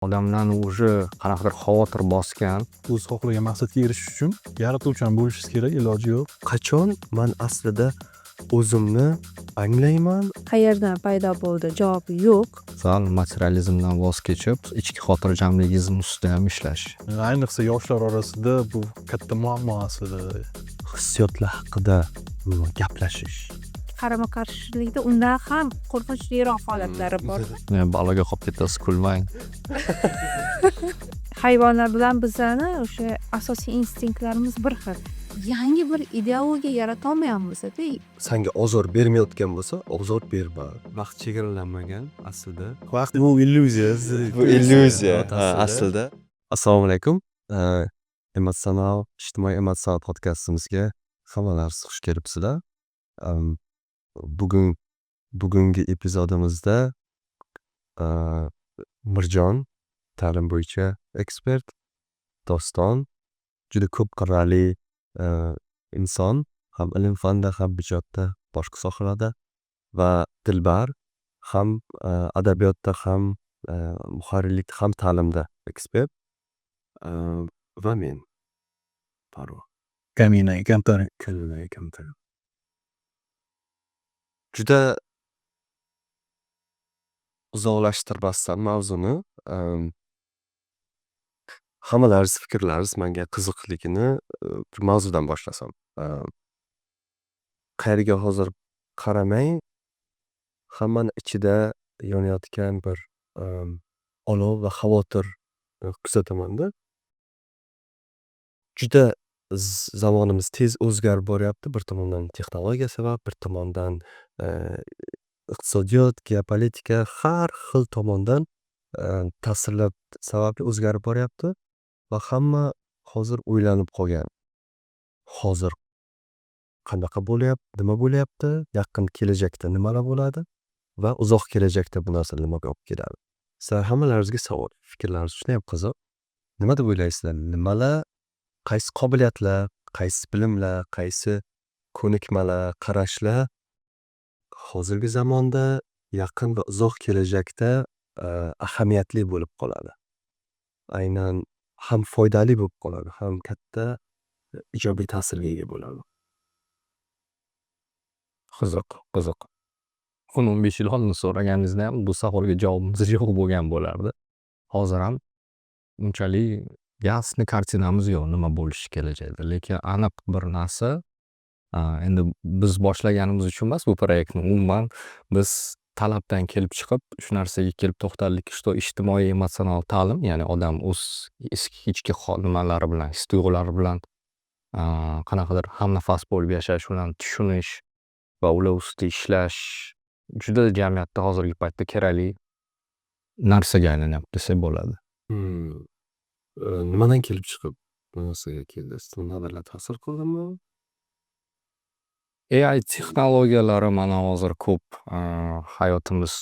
Odamlarni уже qanaqadir xavotir bosgan. O'z xohlagan maqsadga erishish uchun yaratuvchan bo'lishingiz kerak, iloji yo'q. Qachon man aslida o'zimni anglayman? Qayerdan paydo bo'ldi? Javobi yo'q. Sal materializmdan voz kechib, ichki xotirjamligingiz ustida ham ishlash. Ayniqsa yoshlar orasida bu katta muammo aslida. Hissiyotlar haqida gaplashish. Qarama-qarshilikda undan ham qo'rqinchliroq holatlari bor. Baloga qolib ketasiz, kulmang. Hayvonlar bilan bizani o'sha asosiy instinktlarimiz bir xil. Yangi bir ideologiya yarata olmayapmiz-da. Senga ozor bermayotgan bo'lsa, ozor berma. Vaqt chegaralanmagan aslida. Vaqt bu illyuziya. Bu illyuziya aslida. Assalomu alaykum. Emotsional, ijtimoiy emotsional podkastimizga hammalarsiz xush kelibsizlar. Bugungi epizodimizda Mirjon, ta'lim bo'yicha ekspert, Doston, juda ko'p qirrali inson, ham ilm-fanda, ham ijodda, boshqa sohalarda, va Dilbar, ham adabiyotda, ham muharrirlikda, ham ta'limda ekspert, va men Farruh. Kamina kamtar. Juda uzoqlashtirmasdan mavzuni, hammalaringiz fikrlaringiz menga qiziqligini bir mavzudan boshlasam. Qayerga hozir qaramay, hammani ichida yonayotgan bir olov va xavotir kuzatamanda. Juda zamonimiz tez o'zgarib boryapti. Bir tomondan texnologiya sabab, bir tomondan iqtisodiyot, geopolitika, har xil tomondan ta'sirlar sababli o'zgarib boryapti va hamma hozir o'ylanib qolgan. Hozir qanaqa bo'lyapti, nima bo'lyapti, yaqin kelajakda nimalar bo'ladi va uzoq kelajakda bu narsa nimaga olib keladi. Sizlar hammalaringizga savol, fikrlaringiz juda ham qiziq. Nima deb o'ylaysizlar? Nimalar, qaysi qobiliyatlar, qaysi bilimlar, qaysi ko'nikmalar, qarashlar hozirgi zamonda yaqin va uzoq kelajakda ahamiyatli bo'lib qoladi. Aynan ham foydali bo'lib qoladi, ham katta ijobiy ta'sirga ega bo'ladi. Qiziq. 10-15 yil oldin so'raganingizda ham bu savolga javobimiz yo'q bo'lgan bo'lardi. Hozir ham unchalik yasni kartinamiz yo'q nima bo'lishi kelajakda. Lekin aniq bir narsa, endi biz boshlaganimiz uchun emas bu proyektni, umuman biz talabdan kelib chiqib shu narsaga kelib to'xtaldik, что ijtimoiy emotsional ta'lim, ya'ni odam o'z ichki nimalari bilan, his-tuyg'ulari bilan qanaqadir hamnafas bo'lib yashash, ularni tushunish va ular ustida ishlash juda jamiyatda hozirgi paytda kerakli narsaga aylanyapti desak bo'ladi. Nimadan kelib chiqib bu narsaga keldingiz? Nimalar ta'sir qildimi? AI texnologiyalari mana hozir ko'p hayotimiz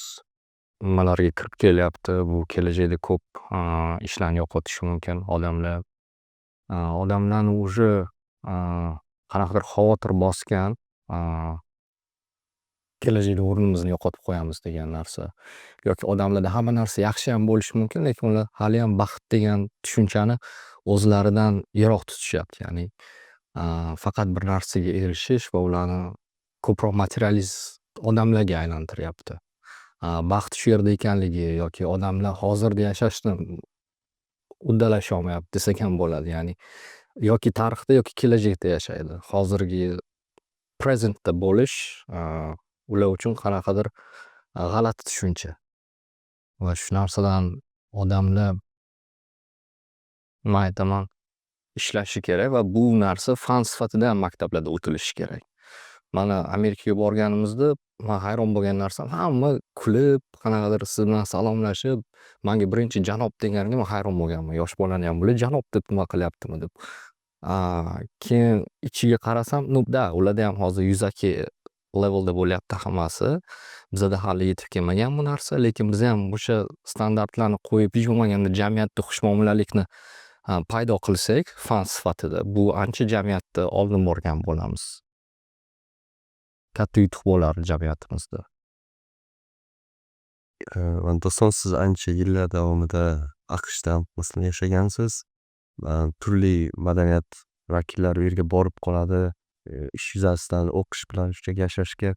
nimalarga kirib kelyapti. Bu kelajakda ko'p ishlarni yo'qotishi mumkin. Odamlarni уже qanaqadir xavotir bosgan, kelajakda o'rnimizni yo'qotib qo'yamiz degan narsa. Yoki odamlarda hamma narsa yaxshi ham bo'lishi mumkin, lekin ular hali ham baxt degan tushunchani o'zlaridan yiroq tutishyapti. Ya'ni faqat bir narsaga erishish va ularni ko'proq materialist odamlarga aylantiryapti. Baxt shu yerda ekanligi yoki odamlar hozirda yashashni uddalasha olmayapti desak ham bo'ladi. Ya'ni yoki tarixda yoki kelajakda yashaydi. Hozirgi presentda bo'lish ular uchun qanaqadir g'alati tushuncha. Va shu narsadan odamlar nima aytaman, ishlashi kerak va bu narsa fan sifatida ham maktablarda o'tilishi kerak. Mana Amerikaga borganimizda men hayron bo'lgan narsam, hamma kulib, qanaqadir siz bilan salomlashib, menga birinchi janob deganiga men hayron bo'lganman. Yosh bolani ham bular janob deb nima qilyaptimi deb. Keyin ichiga qarasam, ularda ham hozir yuzaki levelda bo'lyapti hammasi. Bizda hali yetib kelmagan bu narsa, lekin biz ham o'sha standartlarni qo'yib, hech bo'lmaganda jamiyatda xushmuomalalikni paydo qilsak, fan sifatida bu ancha jamiyatda oldin borgan bo'lamiz. Katta yutuq bo'lar jamiyatimizda. Doston, siz ancha yillar davomida AQShda masalan yashagansiz, turli madaniyat vakillari u yerga borib qoladi, ish yuzasidan o'qish bilan yashashga.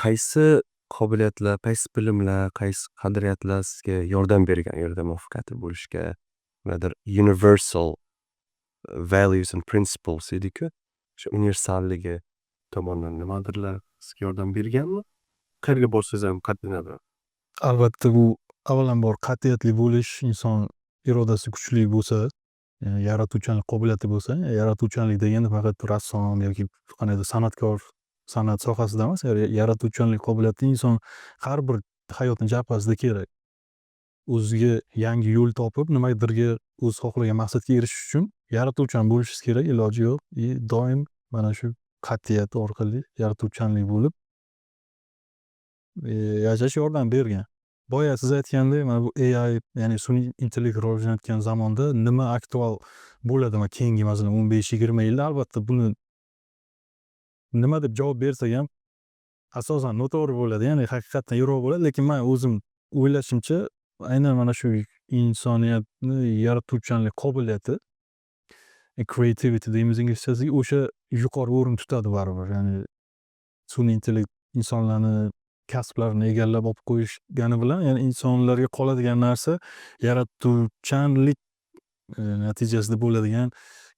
Qaysi qobiliyatlar, qaysi bilimlar, qaysi qadriyatlar sizga yordam bergan u yerda muvaffaqiyatli bo'lishga? Nimadir universal values and principles deydi-ku, o'sha universalligi tomonidan nimadirlar sizga yordam berganmi? Qayerga borsangiz ham qat'iy nazar. Albatta bu avvalambor qat'iyatli bo'lish, inson irodasi kuchli bo'lsa, yaratuvchanlik qobiliyati bo'lsa, yaratuvchanlik degani faqat rassom yoki qanaqadir san'atkor, san'at sohasida emas, yaratuvchanlik qobiliyati inson har bir hayotning jabhasida kerak. O'ziga yangi yo'l topib, nimadirga o'zi xohlagan maqsadga erishish uchun yaratuvchan bo'lishingiz kerak, iloji yo'q. Doim mana shu qat'iyat orqali yaratuvchanlik bo'lib yashash yordam bergan. Boya siz aytgandek, mana bu AI, ya'ni sun'iy intellekt rivojlanayotgan zamonda nima aktual bo'ladi keyingi masalan 15-20 yilda, albatta buni nima deb javob bersak ham asosan noto'g'ri bo'ladi, ya'ni haqiqatdan yiroq bo'ladi, lekin men o'zim o'ylashimcha aynan mana shu insoniyatni yaratuvchanlik qobiliyati, creativity deymiz inglizchasiga, o'sha yuqori o'rin tutadi baribir. Ya'ni sun'iy intellekt insonlarni kasblarini egallab olib qo'yishgani bilan, ya'ni insonlarga qoladigan narsa yaratuvchanlik natijasida bo'ladigan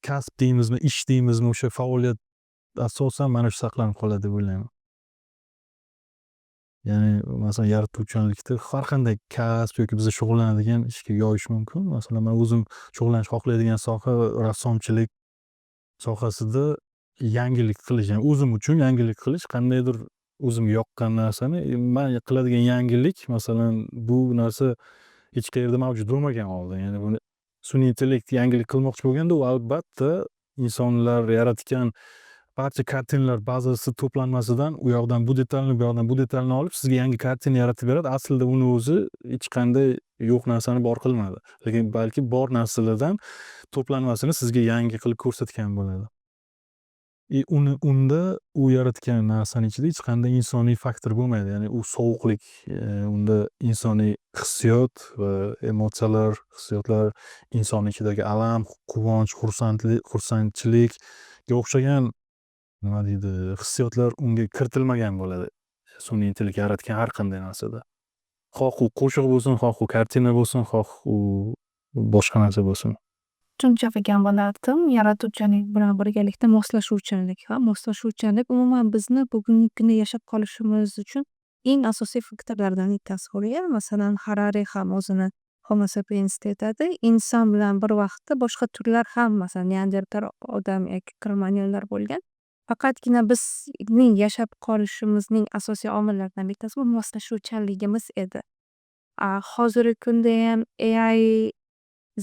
kasb deymizmi, ish deymizmi, o'sha faoliyat asosan mana shu saqlanib qoladi deb o'ylayman. Ya'ni masalan yaratuvchanlikda har qanday kasb yoki biz shug'ullanadigan ishga yoyish mumkin. Masalan, men o'zim shug'ullanishni xohlaydigan soha rassomchilik sohasida yangilik qilish, ya'ni o'zim uchun yangilik qilish, qandaydir o'zimga yoqqan narsani men qiladigan yangilik, masalan, bu narsa hech qayerda mavjud bo'lmagan oldin. Ya'ni buni sun'iy intellekt yangilik qilmoqchi bo'lganda, u albatta insonlar yaratgan barcha kartinalar bazasi to'planmasidan u yoqdan bu detalni, bu yoqdan bu detalni olib sizga yangi kartina yaratib beradi. Aslida uni o'zi hech qanday yo'q narsani bor qilmadi. Lekin balki bor narsalardan to'planmasini sizga yangi qilib ko'rsatgan bo'ladi. Unda u yaratgan narsaning ichida hech qanday insoniy faktor bo'lmaydi. Ya'ni u sovuqlik, unda insoniy hissiyot va emotsiyalar, hissiyotlar, inson ichidagi alam, quvonch, xursandchilikga o'xshagan nima deydi, hissiyotlar unga kiritilmagan bo'ladi. Sun'iy intellekt yaratgan har qanday narsada. Xoh u qo'shiq bo'lsin, xoh u kartina bo'lsin, xoh u boshqa narsa bo'lsin. Tushunchagan bo'lardim. Yaratuvchanlik bilan birgalikda moslashuvchanlik ham. Moslashuvchanlik umuman bizni bugungi kunda yashab qolishimiz uchun eng asosiy faktorlardan bittasi bo'lgan. Masalan, Harari ham o'zini Homo sapiens aytadi. Inson bilan bir vaqtda boshqa turlar ham, masalan, neandertal odam yoki kromanionlar bo'lgan. Faqatgina bizning yashab qolishimizning asosiy omillaridan bittasi bu moslashuvchanligimiz edi. Hozirgi kunda ham AI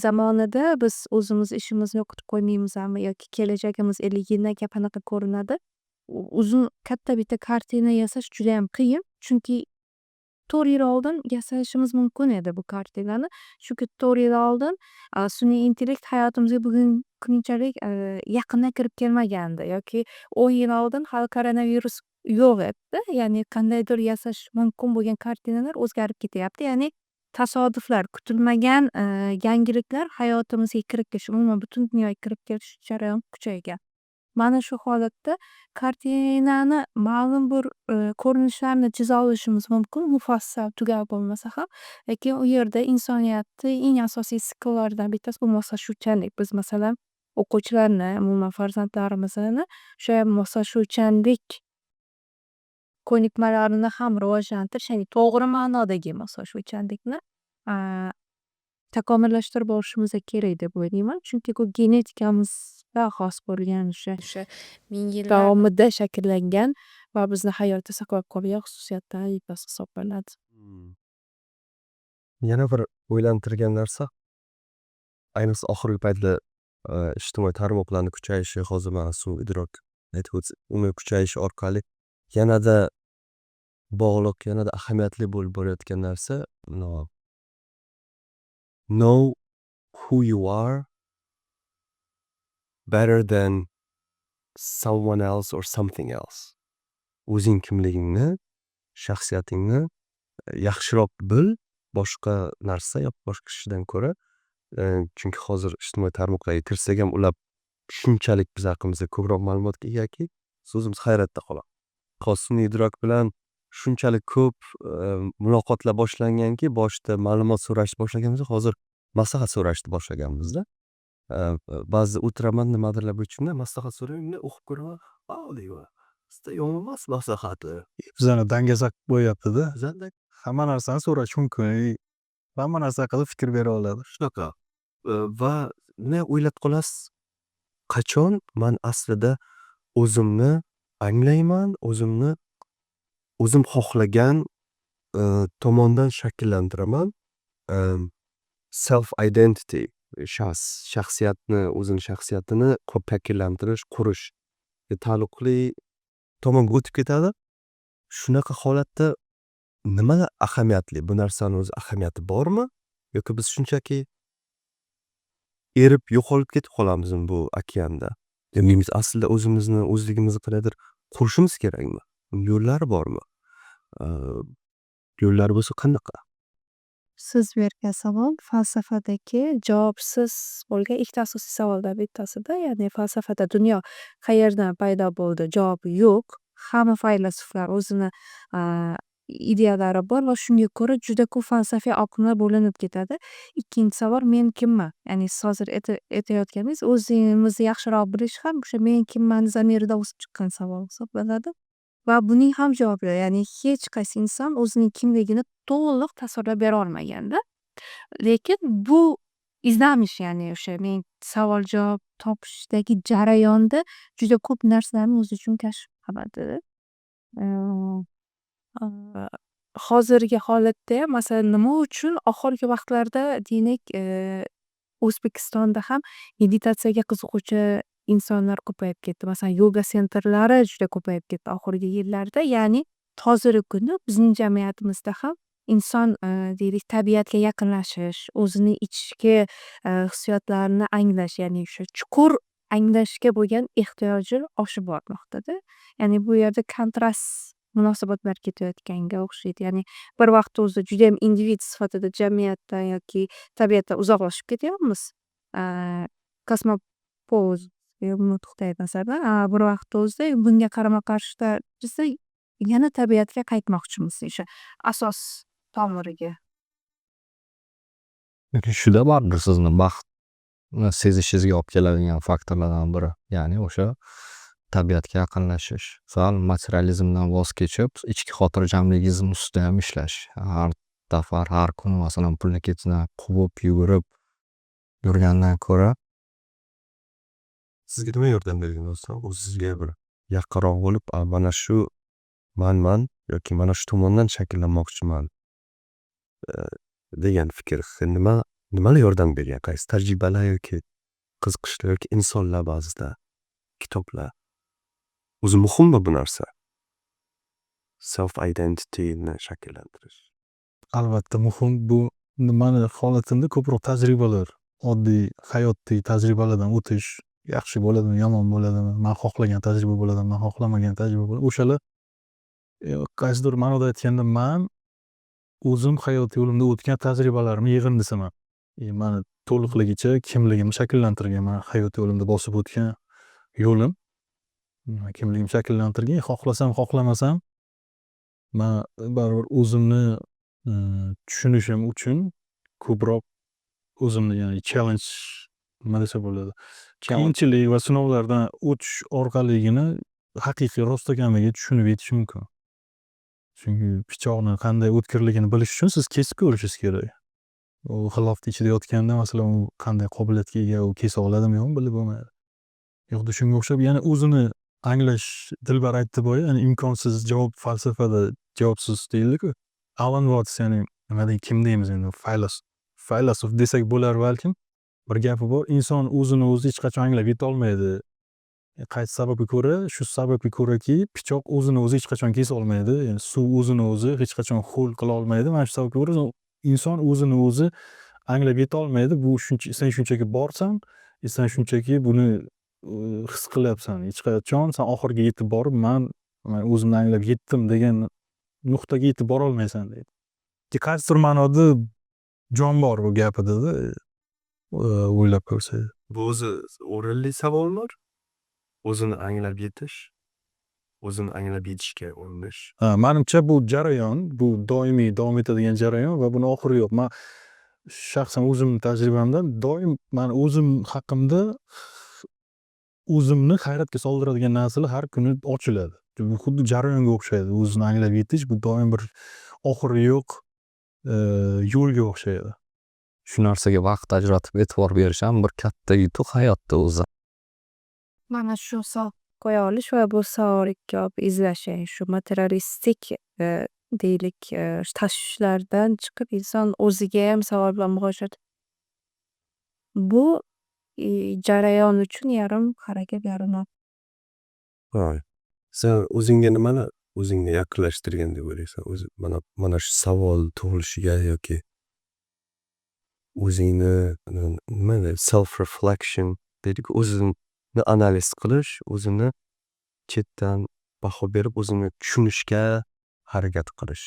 zamonida biz o'zimiz ishimizni yo'qotib qo'ymaymizmi yoki kelajagimiz 50 yildan keyin qanaqa ko'rinadi? Uzun katta bitta kartina yasash juda ham qiyin. Chunki 4 yil oldin yasashimiz mumkin edi bu kartinani. Chunki 4 yil oldin sun'iy intellekt hayotimizga bugunchalik yaqindan kirib kelmagandi yoki 10 yil oldin hali koronavirus yo'q edi. Ya'ni qandaydir yasash mumkin bo'lgan kartinalar o'zgarib ketyapti. Ya'ni tasodiflar, kutilmagan yangiliklar hayotimizga kirib kelishi, umuman butun dunyoga kirib kelish jarayoni kuchaygan. Mana shu holatda kartinani ma'lum bir ko'rinishlarni chiza olishimiz mumkin, mufassal, tugal bo'lmasa ham. Lekin u yerda insoniyatning eng asosiy sikllaridan bittasi bu moslashuvchanlik. Biz masalan o'quvchilarni, umuman farzandlarimizni o'sha moslashuvchanlik ko'nikmalarini ham rivojlantirish, ya'ni to'g'ri ma'nodagi moslashuvchanlikni takomillashtirib borishimiz kerak deb o'ylayman. Chunki bu genetikamizga xos bo'lgan o'sha ming yillar davomida shakllangan va bizni hayotda saqlab qolgan xususiyatdan bittasi hisoblanadi. Yana bir o'ylantirgan narsa, ayniqsa oxirgi paytda ijtimoiy tarmoqlarni kuchayishi, hozir mana sun'iy idrok uni kuchayishi orqali yanada bog'liq, yanada ahamiyatli bo'lib borayotgan narsa, know who you are better than someone else or something else. O'zing kimligingni, shaxsiyatingni yaxshiroq bil boshqa narsa yo boshqa kishidan ko'ra chunki hozir ijtimoiy tarmoqlarga kirsak ham ular shunchalik biz haqimizda ko'proq ma'lumotga egaki biz o'zimiz hayratda qolamiz. Hozir sun'iy idrok bilan shunchalik ko'p muloqotlar boshlanganki boshida ma'lumot so'rashni boshlaganimizda hozir maslahat so'rashni boshlaganmizda. Ba'zida o'tiraman nimadirlar bo'yicha maslahat so'rayman, o'qib ko'raman, deyman. Sizda yomon emas maslahati. Bizlarni dangazak bo'lyapti-da. Bizlarda Hamma narsani so'rash mumkin. Hamma narsa haqida fikr bera oladi. shunaqa. Va o'ylab qolasiz, qachon man aslida o'zimni anglayman, o'zim xohlagan tomondan shakllantiraman. Self identity, shaxsiyatni, o'zini shaxsiyatini shakllantirish, qurish taalluqli tomonga o'tib ketadi. Shunaqa holatda nima ahamiyatli? Bu narsani o'zi ahamiyati bormi? Yoki biz shunchaki erib yo'qolib ketib qolamizmi bu okeanda? Demak biz aslida o'zligimizni qanaqadir qurishimiz kerakmi? Yo'llari bormi? Yo'llari bo'lsa qanaqa? Siz bergan savol falsafadagi javobsiz bo'lgan ikkita asosiy savoldan bittasida. Ya'ni falsafada dunyo qayerdan paydo bo'ldi? Javobi yo'q. Hamma faylasuflar o'zini ideyalari bor va shunga ko'ra juda ko'p falsafiy oqimlar bo'linib ketadi. Ikkinchi savol men kimman? Ya'ni siz hozir aytayotganingiz o'zingizni yaxshiroq bilish ham o'sha men kimman zamiridan o'sib chiqqan savol hisoblanadi. Va buning ham javobi yo'q. Ya'ni hech qaysi inson o'zining kimligini to'liq tasvirlab bera olmaganda. Lekin bu izlanish, ya'ni o'sha men savol javob topishdagi jarayonda juda ko'p narsalarni o'zi uchun kashf qiladi. Hozirgi holatda ham masalan nima uchun oxirgi vaqtlarda demak O'zbekistonda ham meditatsiyaga qiziquvchi insonlar ko'payib ketdi. Masalan, yoga sentrlari juda ko'payib ketdi oxirgi yillarda. Ya'ni hozirgi kunda bizning jamiyatimizda ham inson deylik tabiatga yaqinlashish, o'zini ichki hissiyotlarini anglash, ya'ni o'sha chuqur anglashga bo'lgan ehtiyoji oshib bormoqda-da. Ya'ni bu yerda kontrast munosabatlar ketayotganga o'xshaydi. Ya'ni bir vaqtda o'zi juda ham individ sifatida jamiyatdan yoki tabiatdan uzoqlashib ketyapmiz. Kosmopoz nuqtai nazardan. Bir vaqtda o'zida bunga qarama-qarshi yana tabiatga qaytmoqchimiz o'sha asos tomiriga. Shuda baribir sizni baxtni sezishingizga olib keladigan faktorlardan biri. Ya'ni o'sha tabiatga yaqinlashish. Sal materializmdan voz kechib, ichki xotirjamligingizni ustida ham ishlash. Har safar, har kuni masalan pulni ketidan quvib, yugurib yurgandan ko'ra Sizga nima yordam bergan do'stim? O'zingizga bir yaqinroq bo'lib, mana shu manman yoki mana shu tomondan shakllanmoqchiman degan fikr nimalar yordam bergan? Qaysi tajribalar yoki qiziqishlar yoki insonlar ba'zida, kitoblar? O'zi muhimmi bu narsa? Self identity'ni shakllantirish. Albatta muhim. Bu mani holatimda ko'proq tajribalar, oddiy hayotiy tajribalardan o'tish yaxshi bo'ladimi, yomon bo'ladimi, man xohlagan tajriba bo'ladimi, man xohlamagan tajriba bo'ladimi, o'shalar qaysidir ma'noda aytganda man o'zim hayot yo'limda o'tgan tajribalarimni yig'indisiman. Mani to'liqligicha kimligimni shakllantirgan, man hayot yo'limda bosib o'tgan yo'lim kimligimni shakllantirgan. Xohlasam, xohlamasam man baribir o'zimni tushunishim uchun ko'proq o'zimni, ya'ni challenge nima desa bo'ladi, qiyinchilik va sinovlardan o'tish orqaligina haqiqiy rostakamiga tushunib yetish mumkin. Chunki pichoqni qanday o'tkirligini bilish uchun siz kesib ko'rishingiz kerak. U g'ilofni ichida yotganda masalan u qanday qobiliyatga ega, u kesa oladimi yo'qmi bilib bo'lmaydi. Yo'qda shunga o'xshab yana o'zini anglash, Dilbar aytdi boya, ya'ni imkonsiz javob falsafada javobsiz deyildi-ku. Alan Watts, ya'ni nima deydi, kim deymiz endi, faylasuf desak bo'lar balkim. Bir gapi bor, inson o'zini o'zi hech qachon anglab yetolmaydi. Qaysi sababga ko'ra? Shu sababga ko'raki, pichoq o'zini o'zi hech qachon kesa olmaydi. Ya'ni suv o'zini o'zi hech qachon ho'l qila olmaydi. Mana shu sababga ko'ra inson o'zini o'zi anglab yetolmaydi. Bu sen shunchaki borsan, sen shunchaki buni his qilyapsan. Hech qachon sen oxiriga yetib borib, man o'zimni anglab yetdim degan nuqtaga yetib bora olmaysan deydi. Qaysidir ma'noda jon bor bu gapida-da, o'ylab ko'rsangiz. Bu o'zi o'rinli savolmi? O'zini anglab yetish, o'zini anglab yetishga urinish. Manimcha bu jarayon, bu doimiy davom etadigan jarayon va buni oxiri yo'q. Man shaxsan o'zimning tajribamdan doim man o'zim haqimda o'zimni hayratga soldiradigan narsalar har kuni ochiladi. Bu xuddi jarayonga o'xshaydi. O'zini anglab yetish bu doim bir oxiri yo'q yo'lga o'xshaydi. Shu narsaga vaqt ajratib e'tibor berish ham bir katta yutuq hayotda o'zi. Mana shu savol qo'ya olish va bu savolga javob izlash, ya'ni shu materialistik deylik tashvishlardan chiqib inson o'ziga ham savol bilan murojaat. Bu jarayon uchun yarim harakat, yarim Voy. Sen o'zingga nimani o'zingni yaqinlashtirgan deb o'ylaysan? O'zi mana shu savol tug'ilishiga yoki o'zingni nima deydi? Self reflection deydi-ku, o'zini analiz qilish, o'zini chetdan baho berib o'zini tushunishga harakat qilish.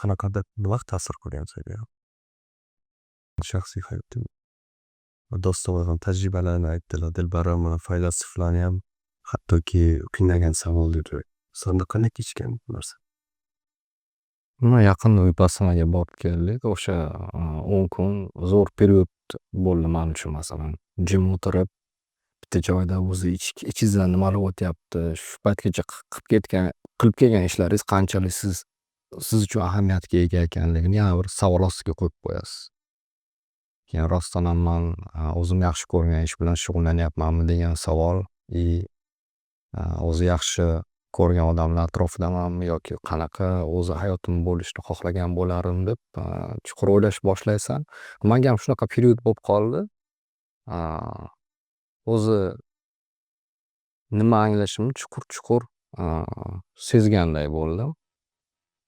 Qanaqadir vaqt ta'sir qilgan senga? Shaxsiy hayotim. Do'stlar ham tajribalarini aytdilar. Dilbaram faylasuflarni ham hattoki qiynagan savol dedi. Senda qanday kechgan bu narsa? Mana yaqinda Vipassanaga borib keldik. O'sha 10 kun zo'r period bo'ldi men uchun masalan. Jim o'tirib bitta joyda o'zi ichingizdan nimalar o'tyapti, shu paytgacha qilib kelgan ishlaringiz qanchalik siz uchun ahamiyatga ega ekanligini yana bir savol ostiga qo'yib qo'yasiz. Keyin rostdan ham men o'zim yaxshi ko'rgan ish bilan shug'ullanyapmanmi degan savol o'zi yaxshi ko'rgan odamlar atrofidamanmi yoki qanaqa o'zi hayotim bo'lishini xohlagan bo'lardim deb chuqur o'ylashni boshlaysan. Menga ham shunaqa period bo'lib qoldi. O'zi nima anglashimni chuqur sezganday bo'ldim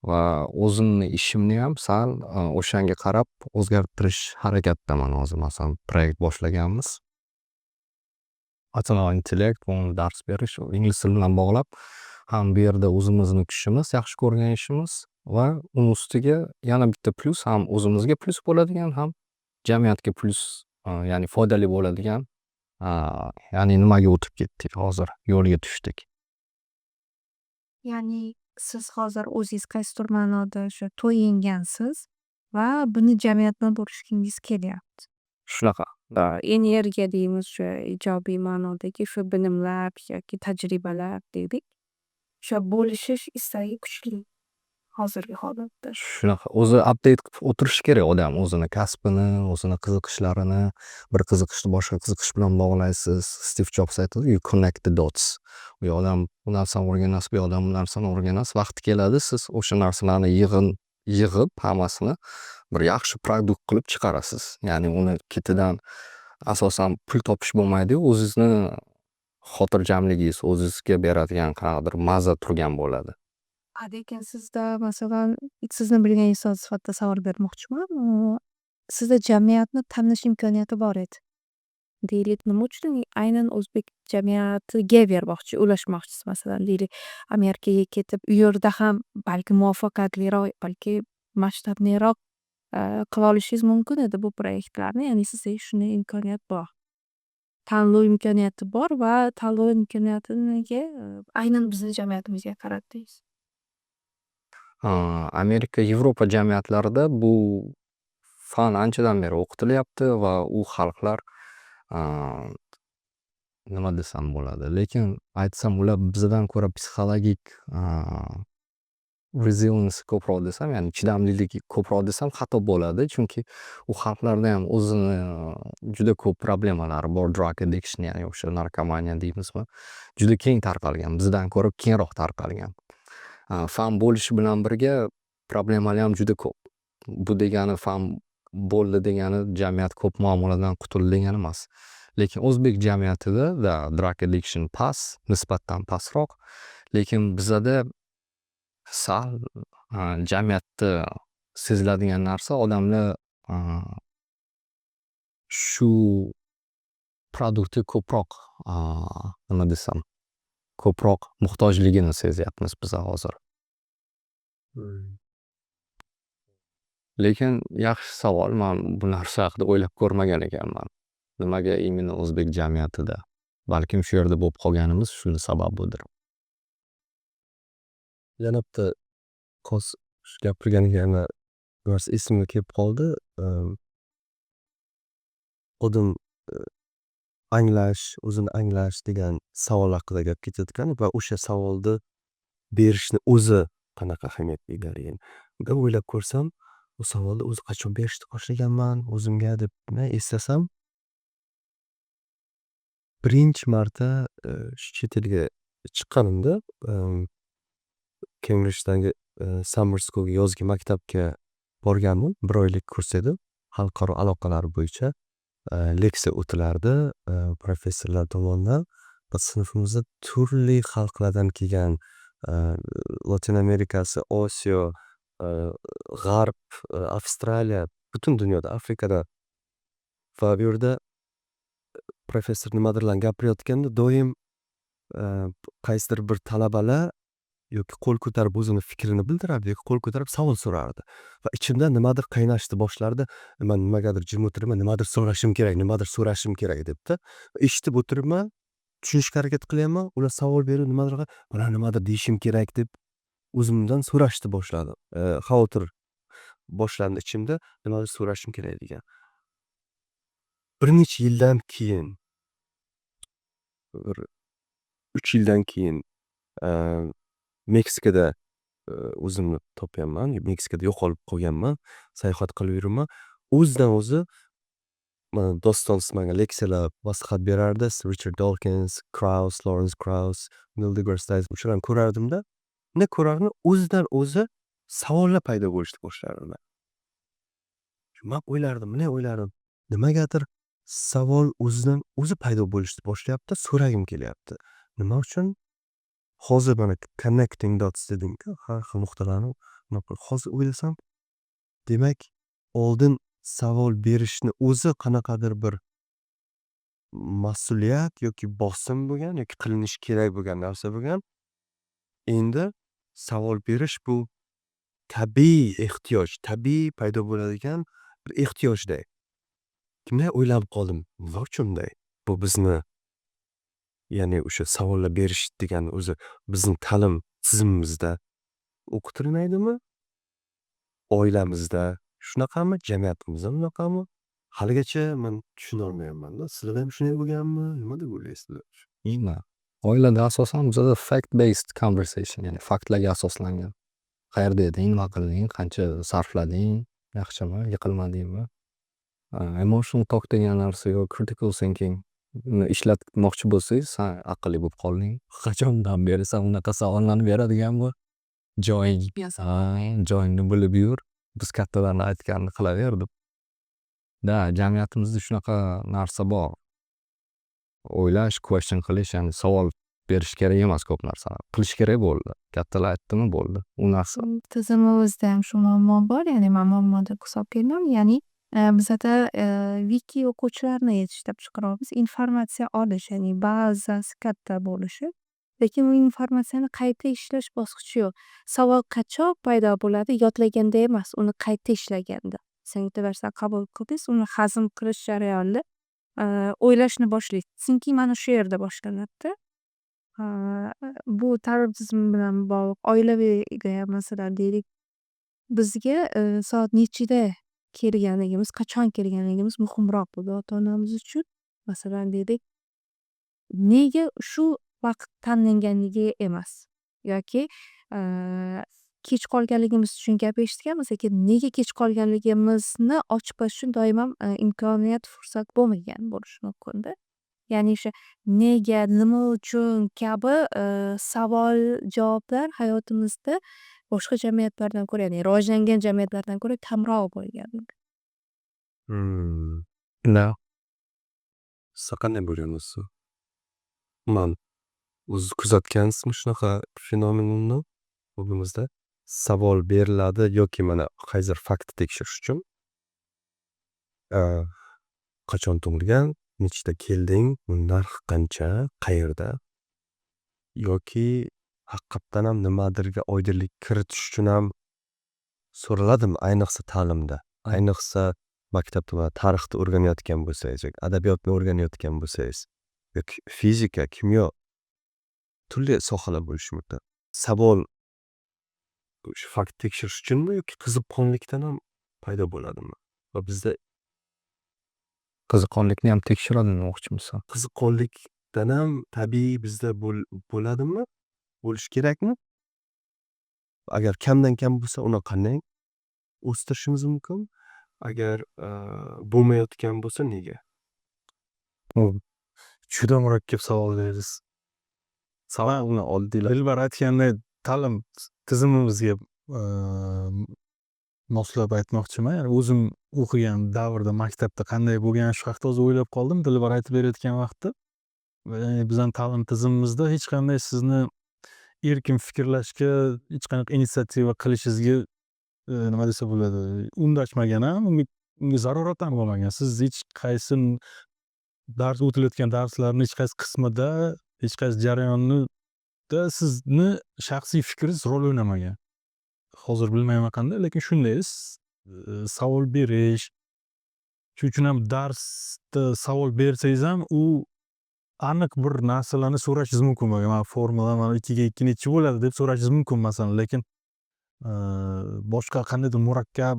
va o'zimni ishimni ham sal o'shanga qarab o'zgartirish harakatidaman hozir. Masalan, proyekt boshlaganmiz. Emotional intellekt, buni dars berish, ingliz tili bilan bog'lab ham bu yerda o'zimizni kuchimiz, yaxshi ko'rgan ishimiz va uni ustiga yana bitta plyus, ham o'zimizga plyus bo'ladigan, ham jamiyatga plyus, ya'ni foydali bo'ladigan, ya'ni nimaga o'tib ketdik hozir, yo'lga tushdik. Ya'ni siz hozir o'zingiz qaysidir ma'noda o'sha to'yingansiz va buni jamiyat bilan bo'lishgingiz kelyapti. Shunaqa. Energiya deymiz, o'sha ijobiy ma'nodagi shu bilimlar yoki tajribalar deylik. O'sha bo'lishish istagi kuchli hozirgi holatda. Shunaqa. O'zi update qilib o'tirishi kerak odam o'zini kasbini, o'zini qiziqishlarini, bir qiziqishni boshqa qiziqish bilan bog'laysiz. Steve Jobs aytadi, you connect the dots. Bu odam bu narsani o'rganasiz, bu odam bu narsani o'rganasiz. Vaqti keladi, siz o'sha narsalarni yig'ib hammasini bir yaxshi produkt qilib chiqarasiz. Ya'ni uni ketidan asosan pul topish bo'lmaydi, o'zingizni xotirjamligingiz, o'zingizga beradigan qanaqadir mazza turgan bo'ladi. Lekin sizda masalan, sizni bilgan inson sifatida savol bermoqchiman. Sizda jamiyatni tanish imkoniyati bor edi. Deylik, nima uchun aynan o'zbek jamiyatiga bermoqchi, ulashmoqchisiz? Masalan, deylik, Amerikaga ketib, u yerda ham balki muvaffaqiyatliroq, balki masshtabliroq qila olishingiz mumkin edi bu proyektlarni. Ya'ni sizda shunday imkoniyat bor. Tanlov imkoniyati bor va tanlov imkoniyatiga aynan bizni jamiyatimizga qaratdingiz. Amerika, Yevropa jamiyatlarida bu fan anchadan beri o'qitilyapti va u xalqlar nima desam bo'ladi, lekin aytsam ular bizdan ko'ra psixologik resilience ko'proq desam, ya'ni chidamliligi ko'proq desam xato bo'ladi, chunki u xalqlarda ham o'zini juda ko'p problemalari bor. Drug addiction, ya'ni o'sha narkomaniya deymizmi, juda keng tarqalgan, bizdan ko'ra kengroq tarqalgan. Fan bo'lishi bilan birga problemalar ham juda ko'p. Bu degani fan bo'ldi degani jamiyat ko'p muammolardan qutuldi degani emas. Lekin o'zbek jamiyatida drug addiction nisbatan pastroq, lekin bizada sal jamiyatda seziladigan narsa odamlar shu produktga ko'proq nima desam, ko'proq muhtojligini sezyapmiz biz hozir. Lekin yaxshi savol. Man bu narsa haqida o'ylab ko'rmagan ekanman. Nimaga imенно o'zbek jamiyatida? Balkim shu yerda bo'lib qolganimiz shuni sababidir. Yana bitta shu gapirganiga yana bir narsa esimga kelib qoldi. Odim o'zini anglash degan savol haqida gap ketayotgan va o'sha savolni berishni o'zi qanaqa ahamiyatga ega degan. Bir o'ylab ko'rsam, bu savolni o'zi qachon berishni boshlaganman o'zimga deb eslasam, birinchi marta shu chet elga chiqqanimda Cambridge'dagi Summer School'ga yozgi maktabga borgandim. 1 oylik kurs edi. Xalqaro aloqalar bo'yicha leksiya o'tilardi professorlar tomonidan. Biz sinfimizda turli xalqlardan kelgan Latin Amerikasi, Osiyo, G'arb, Avstraliya, butun dunyoda, Afrikada va bu yerda professor nimadirlarni gapirayotganda doim qaysidir bir talabalar yoki qo'l ko'tarib o'zini fikrini bildirardi yoki qo'l ko'tarib savol so'rardi va ichimda nimadir qaynashni boshlardi. Man nimagadir jim o'tiribman, nimadir so'rashim kerak debdi. Eshitib o'tiribman, tushunishga harakat qilyapman. Ular savol berib nimadir deyishim kerak deb o'zimdan so'rashni boshladim. Xavotir boshlandi ichimda, nimadir so'rashim kerak degan. Bir necha yildan keyin, 3 yildan keyin Meksikada o'zimni topganman. Meksikada yo'qolib qolganman. Sayohat qilib yuribman. O'zidan o'zi mana Dostoyevskiy menga leksiyalar, maslahat berardi. Richard Dawkins, Krauss, Lawrence Krauss, Neil deGrasse Tyson shularni ko'rardimda, o'zidan o'zi savollar paydo bo'lishni boshlardi. Man o'ylardim, nimagadir savol o'zidan o'zi paydo bo'lishni boshlayapti, so'ragim kelyapti. Nima uchun? Hozir mana connecting dots dedim-ku, har xil nuqtalarni hozir o'ylasam, demak, oldin savol berishni o'zi qanaqadir bir mas'uliyat yoki bosim bo'lgan yoki qilinishi kerak bo'lgan narsa bo'lgan. Endi savol berish bu tabiiy ehtiyoj, tabiiy paydo bo'ladigan bir ehtiyojday. Kimday o'ylab qoldim, nima uchun bunday? Bu bizni, ya'ni o'sha savollar berish degan o'zi bizning ta'lim tizimimizda o'qitilmaydimi? Oilamizda shunaqami? Jamiyatimizda bunaqami? Haligacha men tushuna olmayapman-da. Sizlar ham shunday bo'lganmi? Nima deb o'ylaysizlar? Oilada asosan bizada fact based conversation, ya'ni faktlarga asoslangan. Qayerda eding, nima qilding, qancha sarflading, yaxshimi, yiqilmadingmi? Emotional talk degan narsa yo'q, critical thinking ishlatmoqchi bo'lsangiz, sen aqlli bo'lib qolding. Qachondan beri sen unaqa savollarni beradigan bu? Joyingni bilib yur. Biz kattalarni aytganini qilaverdim. Jamiyatimizda shunaqa narsa bor. O'ylash, question qilish, ya'ni savol berish kerak emas ko'p narsani. Qilish kerak bo'ldi. Kattalar aytdimi bo'ldi. U narsa. Tizimimizda ham shu muammo bor. Ya'ni men muammo deb hisoblayman. Ya'ni bizada wiki o'quvchilarni yetishtirib chiqaramiz. Informatsiya olish, ya'ni bazasi katta bo'lishi. Lekin u informatsiyani qayta ishlash bosqichi yo'q. Savol qachon paydo bo'ladi? Yodlaganda emas, uni qayta ishlaganda. Sen yetaversan qabul qildingiz, uni hazm qilish jarayonida o'ylashni boshlaysiz. Chunki mana shu yerda boshlanadi. Bu ta'lim tizimi bilan bog'liq. Oilaviy masalan deylik. Bizga soat nechida kelganligimiz, qachon kelganligimiz muhimroq bo'ldi ota-onamiz uchun. Masalan deylik, nega shu vaqt tanlanganligi emas yoki kech qolganligimiz uchun gap eshitganmiz, lekin nega kech qolganligimizni ochiqlash uchun doim ham imkoniyat, fursat bo'lmagan bo'lishi mumkin-da. Ya'ni o'sha nega, nima uchun kabi savol-javoblar hayotimizda boshqa jamiyatlardan ko'ra, ya'ni rivojlangan jamiyatlardan ko'ra kamroq bo'lgan. Siz qanday bo'lgansiz? Man o'zingiz kuzatgansizmi shunaqa fenomenni o'zimizda? Savol beriladi yoki mana qaysidir faktni tekshirish uchun qachon tug'ilgan, nechida kelding, narx qancha, qayerda, yoki haqiqatdan ham nimadirga oydinlik kiritish uchun ham so'raladimi? Ayniqsa ta'limda. Ayniqsa maktabda va tarixni o'rganayotgan bo'lsangiz yoki adabiyotni o'rganayotgan bo'lsangiz yoki fizika, kimyo turli sohalar bo'lishi mumkin. Savol shu fakt tekshirish uchunmi yoki qiziqqonlikdan ham paydo bo'ladimi? Va bizda Qiziqqonlikni ham tekshiradi demoqchimisan? qiziqqonlikdan ham tabiiy bizda bo'ladimi? Bo'lishi kerakmi? Agar kamdan kam bo'lsa, uni qanday o'stirishimiz mumkin? Agar bo'lmayotgan bo'lsa, nega? Juda murakkab savol berdingiz. Savolni oddiylar Dilbar aytgandek ta'lim tizimimizga moslab aytmoqchiman. Ya'ni o'zim o'qigan davrda maktabda qanday bo'lgan shu haqida o'zi o'ylab qoldim. Dilbar aytib berayotgan vaqtda. Bizning ta'lim tizimimizda hech qanday sizni erkin fikrlashga, hech qanaqa inisiativa qilishingizga nima desa bo'ladi, undashmagan ham, unga zarurat ham bo'lmagan. Siz hech qaysi dars o'tilayotgan darslarning hech qaysi qismida, hech qaysi jarayonida sizni shaxsiy fikringiz rol o'ynamagan. Hozir bilmayman qanday, lekin shunday savol berish, shuning uchun ham darsda savol bersangiz ham u aniq bir narsalarni so'rashingiz mumkin bo'lgan. Mana formula mana 2 ga 2 nechi bo'ladi deb so'rashingiz mumkin masalan, lekin boshqa qandaydir murakkab,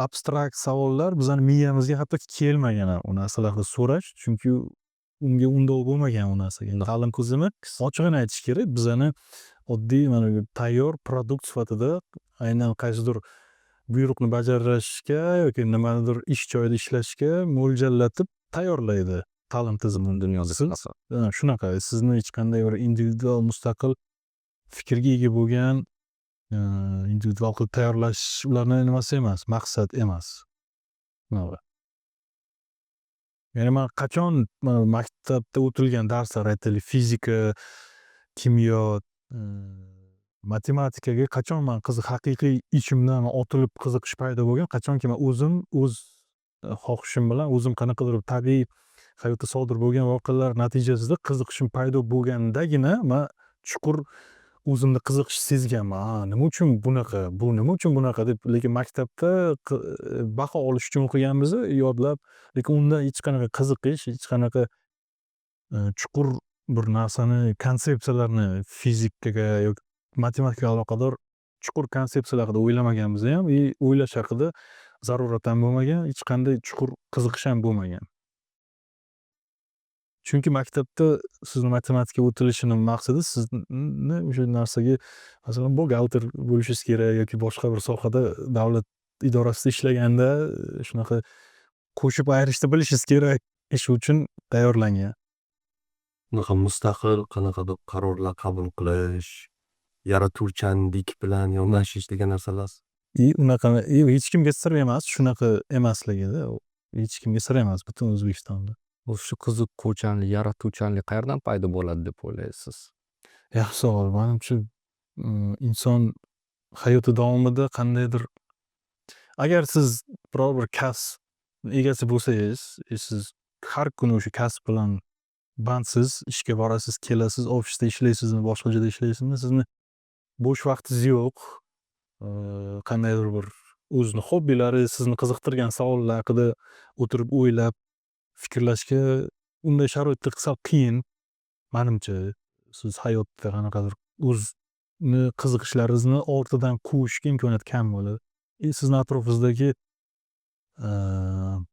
abstrakt savollar bizning miyamizga hatto kelmagan u narsalarni so'rash, chunki unga undov bo'lmagan u narsaga. Ta'lim tizimi ochig'ini aytish kerak, bizani oddiy mana tayyor produkt sifatida aynan qaysidir buyruqni bajarishga yoki nimanidir ish joyida ishlashga mo'ljallatib tayyorlaydi ta'lim tizimini dunyoda. Shunaqa, sizni hech qanday bir individual mustaqil fikrga ega bo'lgan individual qilib tayyorlash ularning nimasi emas, maqsad emas. Mana. Ya'ni man qachon maktabda o'tilgan darslar, aytaylik, fizika, kimyo, matematikaga qachon man haqiqiy ichimdan otilib qiziqish paydo bo'lgan, qachonki man o'zim o'z xohishim bilan o'zim qanaqadir tabiiy hayotda sodir bo'lgan voqealar natijasida qiziqishim paydo bo'lgandagina man chuqur o'zimda qiziqish sezganman. Nima uchun bunaqa, bu nima uchun bunaqa deb, lekin maktabda baho olish uchun o'qiganmiz, yodlab, lekin unda hech qanaqa qiziqish, hech qanaqa chuqur bir narsani, konsepsiyalarni fizikaga yoki matematikaga aloqador chuqur konsepsiyalar haqida o'ylamaganmiz ham, o'ylash haqida zarurat ham bo'lmagan, hech qanday chuqur qiziqish ham bo'lmagan. Chunki maktabda sizni matematika o'tilishining maqsadi sizni o'sha narsaga, masalan, buxgalter bo'lishingiz kerak yoki boshqa bir sohada davlat idorasida ishlaganda shunaqa qo'shib ayirishni bilishingiz kerak, ish uchun tayyorlangan. Unaqa mustaqil qanaqadir qarorlar qabul qilish, yaratuvchanlik bilan yondashish degan narsalar Unaqa hech kimga sir emas, shunaqa emasligida, hech kimga sir emas butun O'zbekistonda. Shu qiziquvchanlik, yaratuvchanlik qayerdan paydo bo'ladi deb o'ylaysiz? Yaxshi savol. Menimcha, inson hayoti davomida qandaydir, agar siz biror bir kasb egasi bo'lsangiz, siz har kuni o'sha kasb bilan bandsiz, ishga borasiz, kelasiz, ofisda ishlaysizmi, boshqa joyda ishlaysizmi, sizni bo'sh vaqtingiz yo'q. Qandaydir bir o'zining hobbilari, sizni qiziqtirgan savollar haqida o'tirib o'ylab fikrlashga unday sharoitda sal qiyin. Menimcha, siz hayotda qanaqadir o'zni qiziqishlaringizni ortidan quvishga imkoniyat kam bo'ladi. Sizni atrofingizdagi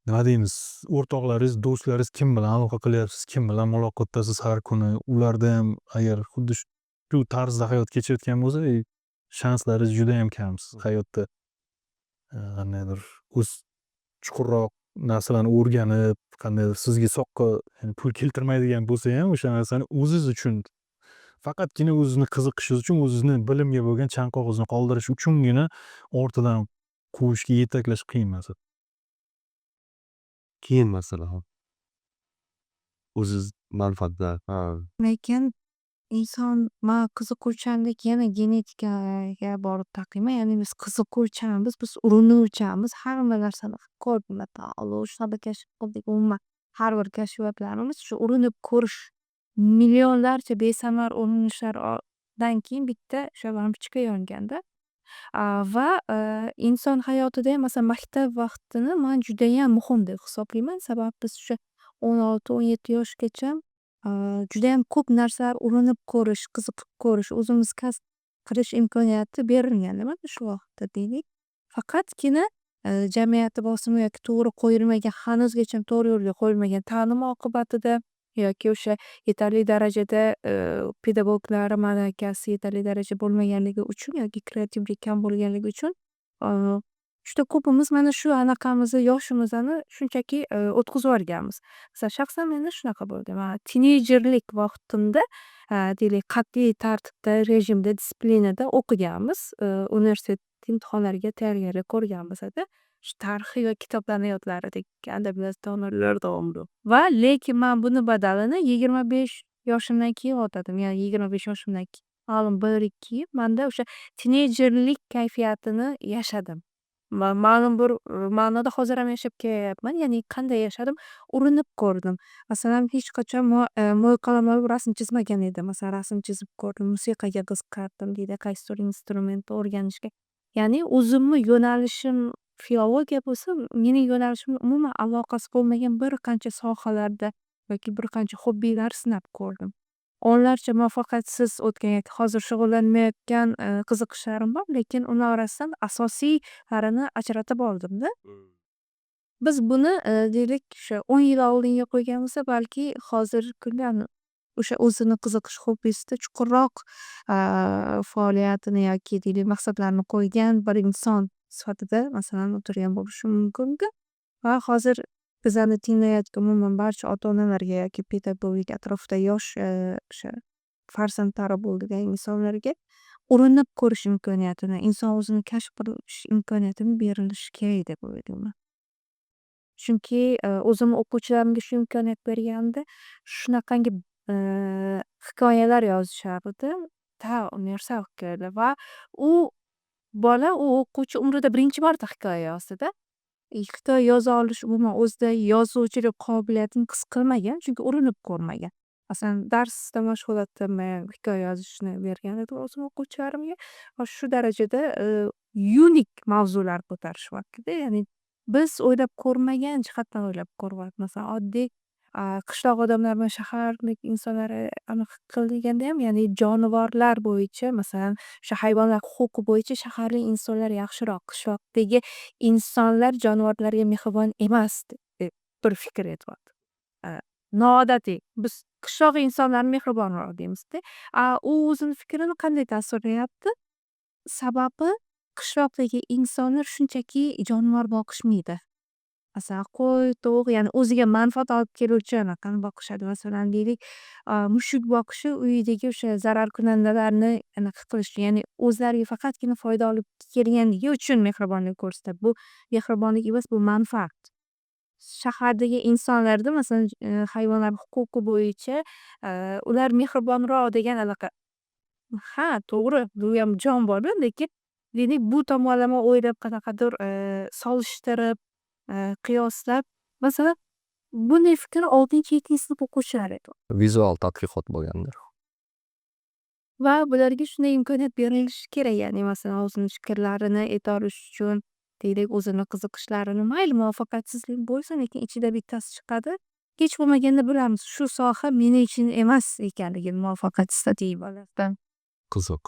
nima deymiz, o'rtoqlaringiz, do'stlaringiz kim bilan aloqa qilyapsiz, kim bilan muloqotdasiz har kuni, ularda ham agar xuddi shu tarzda hayot kechirayotgan bo'lsa, shanslaringiz juda ham kam. Siz hayotda qandaydir o'z chuqurroq narsalarni o'rganib, qandaydir sizga soqqa pul keltirmaydigan bo'lsa ham o'sha narsani o'zingiz uchun, faqatgina o'zizni qiziqishingiz uchun, o'zizni bilimga bo'lgan chanqog'ingizni qoldirish uchungina ortidan quvishga yetaklash qiyin masala. qiyin masala. O'ziz manfaatlar. Lekin inson qiziquvchanlik yana genetikaga borib taqayman. Ya'ni biz qiziquvchanmiz, biz urinuvchanmiz, hamma narsani ko'p shunaqa kashf qildik. Umuman har bir kashfiyotlarimiz shu urinib ko'rish, millionlarcha besamar urinishlardan keyin bitta o'sha lampochka yonganda Va inson hayotida ham masalan maktab vaqtini man judayam muhim deb hisoblayman. Sababi biz o'sha 16-17 yoshgacha judayam ko'p narsalar urinib ko'rish, qiziqib ko'rish, o'zimiz kasb qilish imkoniyati berilganda mana shu vaqtda deylik. Faqatgina jamiyati bosimi yoki to'g'ri qo'yilmagan, hanuzgacha to'g'ri yo'lga qo'yilmagan ta'lim oqibatida yoki o'sha yetarli darajada pedagoglar malakasi yetarli darajada bo'lmaganligi uchun yoki kreativlik kam bo'lganligi uchun juda ko'pimiz mana shu anaqamizni yoshimizni shunchaki o'tkazib yuborganmiz. Masalan, shaxsan menda shunaqa bo'ldi. Man tineyjerlik vaqtimda deylik qat'iy tartibda, rejimda, disiplinada o'qiganmiz. Universitet imtihonlariga tayyorgarlik ko'rganmizda shu tarixiy va kitoblarni yodlar edik. Adabiyot donolar davomida. Va lekin man buni badalini 25 yoshimdan keyin o'tadim. Ya'ni 25 yoshimdan keyin ma'lum bir ikki yil manda o'sha tineyjerlik kayfiyatini yashadim. Ma'lum bir ma'noda hozir ham yashab kelyapman. Ya'ni qanday yashadim? Urinib ko'rdim. Masalan, hech qachon mo'y qalam olib rasm chizmagan edim. Masalan, rasm chizib ko'rdim. Musiqaga qiziqardim deydi, qaysidir instrumentni o'rganishga. Ya'ni o'zimni yo'nalishim filologiya bo'lsa, mening yo'nalishimga umuman aloqasi bo'lmagan bir qancha sohalarda yoki bir qancha hobbilar sinab ko'rdim. O'nlarcha muvaffaqiyatsiz o'tgan yoki hozir shug'ullanmayotgan qiziqishlarim bor, lekin ular orasidan asosiylarini ajratib oldim-da. Biz buni deylik o'sha 10 yil oldinga qo'ygan bo'lsa, balki hozirgi kunda o'sha o'zini qiziqish hobbisida chuqurroq faoliyatini yoki deylik maqsadlarini qo'ygan bir inson sifatida masalan o'tirgan bo'lishi mumkin-da. Va hozir bizlarni tinglayotgan umuman barcha ota-onalarga yoki pedagogik atrofda yosh o'sha farzandlari bo'lgan insonlarga urinib ko'rish imkoniyatini, inson o'zini kashf qilish imkoniyatini berilishi kerak deb o'ylayman. Chunki o'zimni o'quvchilarimga shu imkoniyat berganimda shunaqangi hikoyalar yozishardi. Universal hikoyalar va u bola, u o'quvchi umrida birinchi marta hikoya yozdida. Hikoya yoza olish umuman o'zida yozuvchilik qobiliyatini his qilmagan, chunki urinib ko'rmagan. Masalan, darsda mashg'ulotda men hikoya yozishni bergan edim o'zim o'quvchilarimga va shu darajada unik mavzular ko'tarishyapti-da. Ya'ni biz o'ylab ko'rmagan jihatdan o'ylab ko'ryapmiz. Masalan, oddiy qishloq odamlar bilan shaharlik insonlar aniq qilganda ham, ya'ni jonivorlar bo'yicha, masalan, o'sha hayvonlar huquqi bo'yicha shaharlik insonlar yaxshiroq, qishloqdagi insonlar jonivorlarga mehribon emas deb bir fikr aytyapti. Noodatiy. Biz qishloq insonlarni mehribonroq deymiz-da. U o'zini fikrini qanday tasvirlayapti? Sababi qishloqdagi insonlar shunchaki jonivor boqishmaydi. Masalan, qo'y, tovuq, ya'ni o'ziga manfaat olib keluvchi anaqani boqishadi. Masalan, deylik, mushuk boqishi uyidagi o'sha zararkunandalarni anaqa qilish, ya'ni o'zlariga faqatgina foyda olib kelganligi uchun mehribonlik ko'rsatadi. Bu mehribonlik emas, bu manfaat. Shahardagi insonlarda masalan, hayvonlar huquqi bo'yicha ular mehribonroq degan anaqa. Ha, to'g'ri, bu ham jon bor, lekin deylik bu tomonlama o'ylab qanaqadir solishtirib qiyoslab, masalan, bunday fikr 6-7 sinf o'quvchilari edi. Vizual tadqiqot bo'lgandir. Va bularga shunday imkoniyat berilishi kerak. Ya'ni masalan, o'zini fikrlarini ayta olish uchun, deylik, o'zini qiziqishlarini mayli muvaffaqiyatsizlik bo'lsin, lekin ichida bittasi chiqadi. Hech bo'lmaganda bilamiz, shu soha mening uchun emas ekanligini muvaffaqiyatsiz tajribalardan. Qiziq.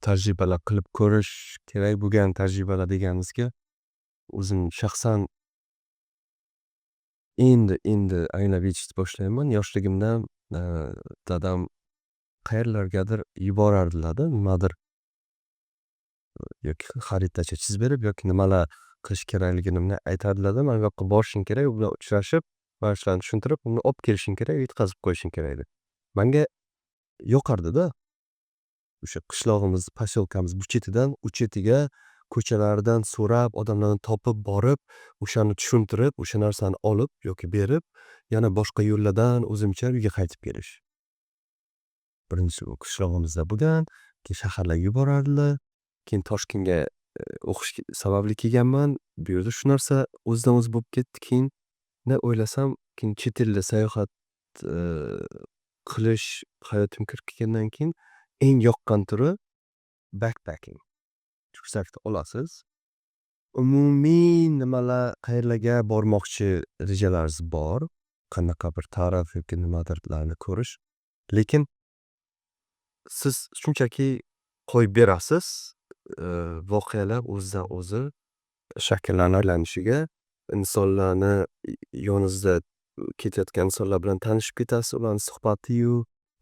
Tajribalar qilib ko'rish kerak bo'lgan tajribalar deganimizga o'zim shaxsan endi anglab yetishni boshlayman. Yoshligimdan dadam qayerlargadir yuborardilar-da, nimadir yoki xaritacha chizib berib yoki nimalar qilish kerakligini meni aytardilar-da. Mana bu yoqqa borishing kerak, u bilan uchrashib, mana shularni tushuntirib, uni olib kelishing kerak, yetkazib qo'yishing kerak edi. Menga yoqardi-da. O'sha qishlog'imiz, posyolkamiz bu chetidan u chetiga ko'chalardan so'rab, odamlarni topib borib, o'shani tushuntirib, o'sha narsani olib yoki berib, yana boshqa yo'llardan o'zimcha uyga qaytib kelish. Birinchi u qishlog'imizda bo'lgan, keyin shaharlarga yuborardilar, keyin Toshkentga o'qish sababli kelganman. Bu yerda shu narsa o'zidan o'zi bo'lib ketdi. Keyin o'ylasam, keyin chet elda sayohat qilish hayotimga kirib kelgandan keyin eng yoqqan turi backpacking. Ruksakni olasiz. Umumiy nimalar qayerlarga bormoqchi rejalaringiz bor. Qanaqa bir taraf yoki nimadirlarni ko'rish. Lekin siz shunchaki qo'yib berasiz, voqealar o'zidan o'zi shakllanib aylanishiga, insonlarni yoningizda ketayotgan insonlar bilan tanishib ketasiz, ularning suhbati-yu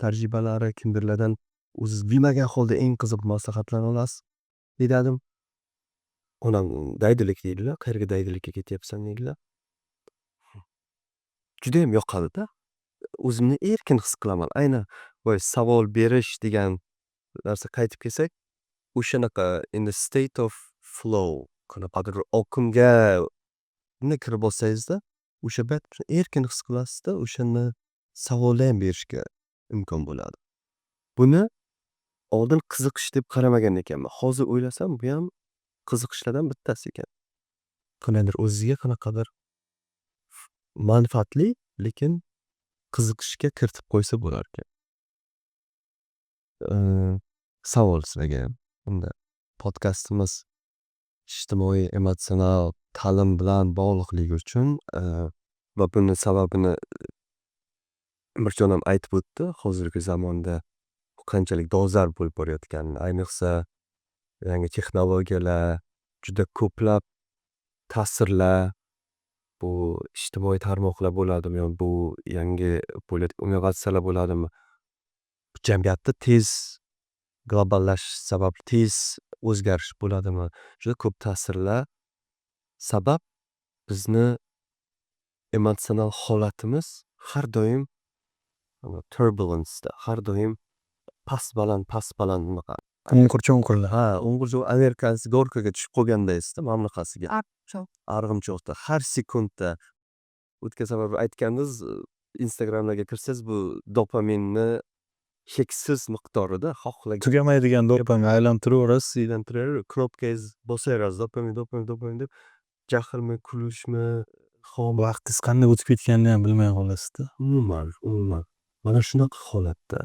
tajribalari, kimdirlardan o'ziz bilmagan holda eng qiziq maslahatlarni olasiz. Aytadim, onam daydilik deydilar. Qayerga daydilikka ketyapsan deydilar. Judayam yoqadi-da. O'zimni erkin his qilaman. Aynan voy savol berish degan narsa qaytib kelsak, o'shanaqa in the state of flow, qanaqadir oqimga bunday kirib olsangizda, o'sha payt erkin his qilasizda, o'shanda savollar ham berishga imkon bo'ladi. Buni oldin qiziqish deb qaramagan ekanman. Hozir o'ylasam, bu ham qiziqishlardan bittasi ekan. Qanaqadir o'zingizga qanaqadir manfaatli, lekin qiziqishga kiritib qo'ysa bo'lar ekan. Savol sizlarga ham. Unda podkastimiz ijtimoiy emotsional ta'lim bilan bog'liqligi uchun va buni sababini Mirjon ham aytib o'tdi. Hozirgi zamonda bu qanchalik dolzarb bo'lib borayotganini, ayniqsa yangi texnologiyalar, juda ko'plab ta'sirlar, bu ijtimoiy tarmoqlar bo'ladimi, yo bu yangi bo'layotgan innovatsiyalar bo'ladimi, jamiyatda tez globallashish sabab tez o'zgarish bo'ladimi, juda ko'p ta'sirlar sabab bizni emotsional holatimiz har doim turbulence'da, har doim past-baland unaqa. Unqur-chunqurlar. Ha, o'ng'ir amerikanskiy gorkaga tushib qolgandaysiz-da, mana bunaqasiga. Arg'imchoqda har sekundda o'tgan safar aytgandingiz, Instagramlarga kirsangiz bu dopaminni cheksiz miqdorida xohlagan Tugamaydigan dopamin aylantiraverasiz. aylantirib, knopkangiz bosaverasiz, dopamin deb jahlmi, kulishmi, Vaqtingiz qanday o'tib ketganini ham bilmay qolasizda. umuman. Mana shunaqa holatda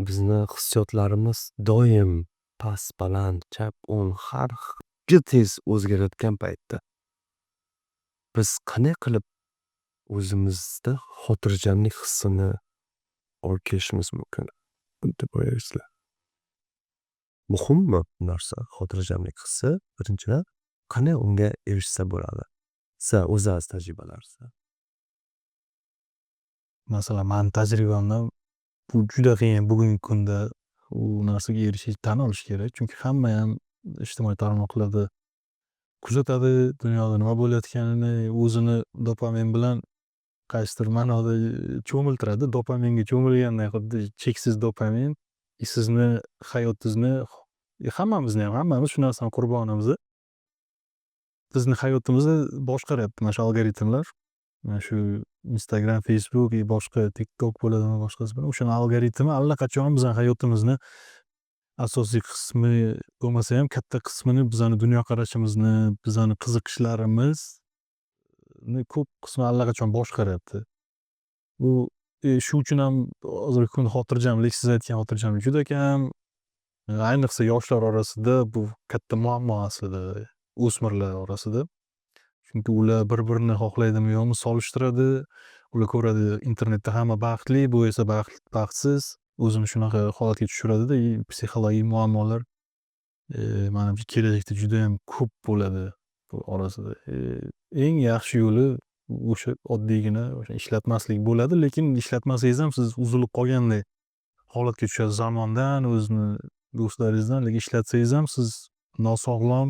bizni hissiyotlarimiz doim past, baland, chap, o'ng, har juda tez o'zgarayotgan paytda biz qanday qilib o'zimizda xotirjamlik hissini olib kelishimiz mumkin deb o'ylaysizlar? Muhimmi bu narsa, xotirjamlik hissi? Birinchidan, qanday unga erishsa bo'ladi? Siz o'zingiz tajribalaringizda. Masalan, mani tajribamdan bu juda qiyin bugungi kunda u narsaga erishish, tan olish kerak. Chunki hamma ham ijtimoiy tarmoqlarda kuzatadi, dunyoda nima bo'layotganini, o'zini dopamin bilan qaysidir ma'noda cho'miltiradi. Dopaminga cho'milgandan xuddi cheksiz dopamin sizni hayotingizni, hammamiz shu narsani qurbonimiz. Bizni hayotimizni boshqaryapti mana shu algoritmlar. Mana shu Instagram, Facebook, boshqa TikTok bo'ladimi, boshqasi bilan o'shani algoritmi allaqachon bizning hayotimizni asosiy qismi bo'lmasa ham katta qismini, bizning dunyoqarashimizni, bizning qiziqishlarimizni ko'p qismini allaqachon boshqaryapti. Bu shu uchun ham hozirgi kunda xotirjamlik, siz aytgan xotirjamlik juda kam. Ayniqsa yoshlar orasida bu katta muammo aslida, o'smirlar orasida. Chunki ular bir-birini xohlaydimi, yo'qmi solishtiradi. Ular ko'radi internetda hamma baxtli, bu esa baxtsiz. O'zini shunaqa holatga tushiradi-da, psixologik muammolar menimcha kelajakda juda ham ko'p bo'ladi bu orasida. Eng yaxshi yo'li o'sha oddiygina o'sha ishlatmaslik bo'ladi, lekin ishlatmasangiz ham siz uzilib qolgandek holatga tushasiz zamondan, o'zni do'stlaringizdan, lekin ishlatsangiz ham siz nosog'lom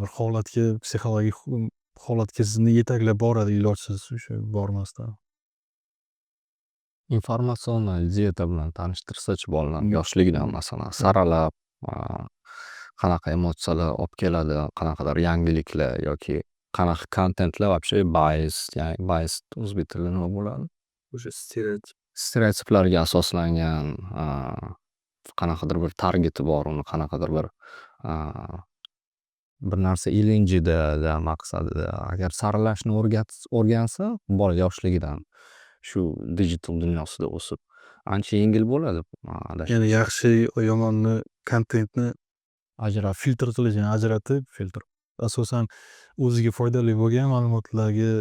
bir holatga, psixologik holatga sizni yetaklab boradi ilojsiz o'sha bormasdan. Informatsion dieta bilan tanishtirsa-chi bolalarni yoshligidan masalan saralab, qanaqa emotsiyalar olib keladi, qanaqadir yangiliklar yoki qanaqa kontentlar вообще biased o'zbek tilida nima bo'ladi? O'sha Stereotiplarga asoslangan, qanaqadir bir targeti bor, uni qanaqadir bir narsa ilinjida, maqsadida agar saralashni o'rgansa, bola yoshligidan shu digital dunyosida o'sib, ancha yengil bo'ladi adashib. Ya'ni yaxshi va yomonni kontentni filtr qilish, ya'ni ajratib filtr. Asosan o'ziga foydali bo'lgan ma'lumotlarga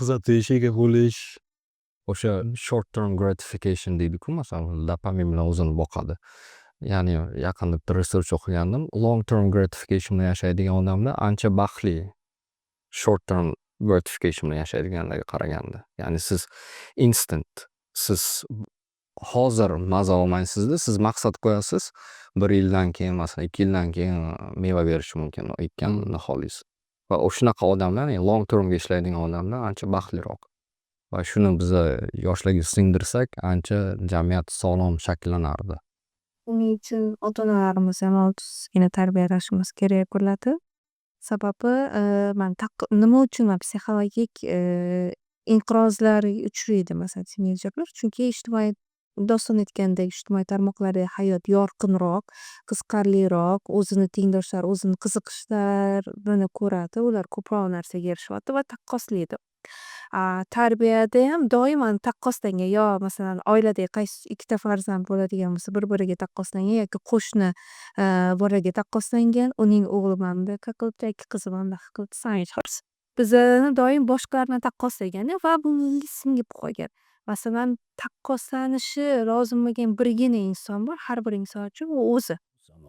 kuzatish, ega bo'lish. O'sha short term gratification deydi-ku, masalan, dopamin bilan o'zini boqadi. Ya'ni yaqinda bitta research o'qigandim. Long term gratification bilan yashaydigan odamlar ancha baxtli short term gratification bilan yashaydiganlarga qaraganda. Ya'ni siz instant, siz hozir maza olmaysizda, siz maqsad qo'yasiz. 1 yildan keyin, masalan, 2 yildan keyin meva berishi mumkin ekkan niholingiz. Va o'shunaqa odamlar, ya'ni long termga ishlaydigan odamlar ancha baxtliroq. Va shuni biza yoshlarga singdirsak, ancha jamiyat sog'lom shakllanardi. Buning uchun ota-onalarimiz ham ozgina tarbiyalashimiz kerak bo'ladi. Sababi, nima uchun psixologik inqirozlar uchraydi masalan teenagerlar? Chunki ijtimoiy doston aytgandek ijtimoiy tarmoqlarda hayot yorqinroq, qiziqarliroq, o'zini tengdoshlar, o'zini qiziqishlarini ko'radi. Ular ko'proq narsaga erishyapti va taqqoslaydi. Tarbiyada ham doimo taqqoslangan, yo masalan oilada qaysi ikkita farzand bo'ladigan bo'lsa bir-biriga taqqoslangan yoki qo'shni bolaga taqqoslangan, uning o'g'li mana bunaqa qilibdi yoki qizi mana bunaqa qilibdi, sanga chiqarsa. Bizani doim boshqalarni taqqoslagan va bu singib qolgan. Masalan, taqqoslanishi lozim bo'lgan birgina inson bor, har bir inson uchun u o'zi.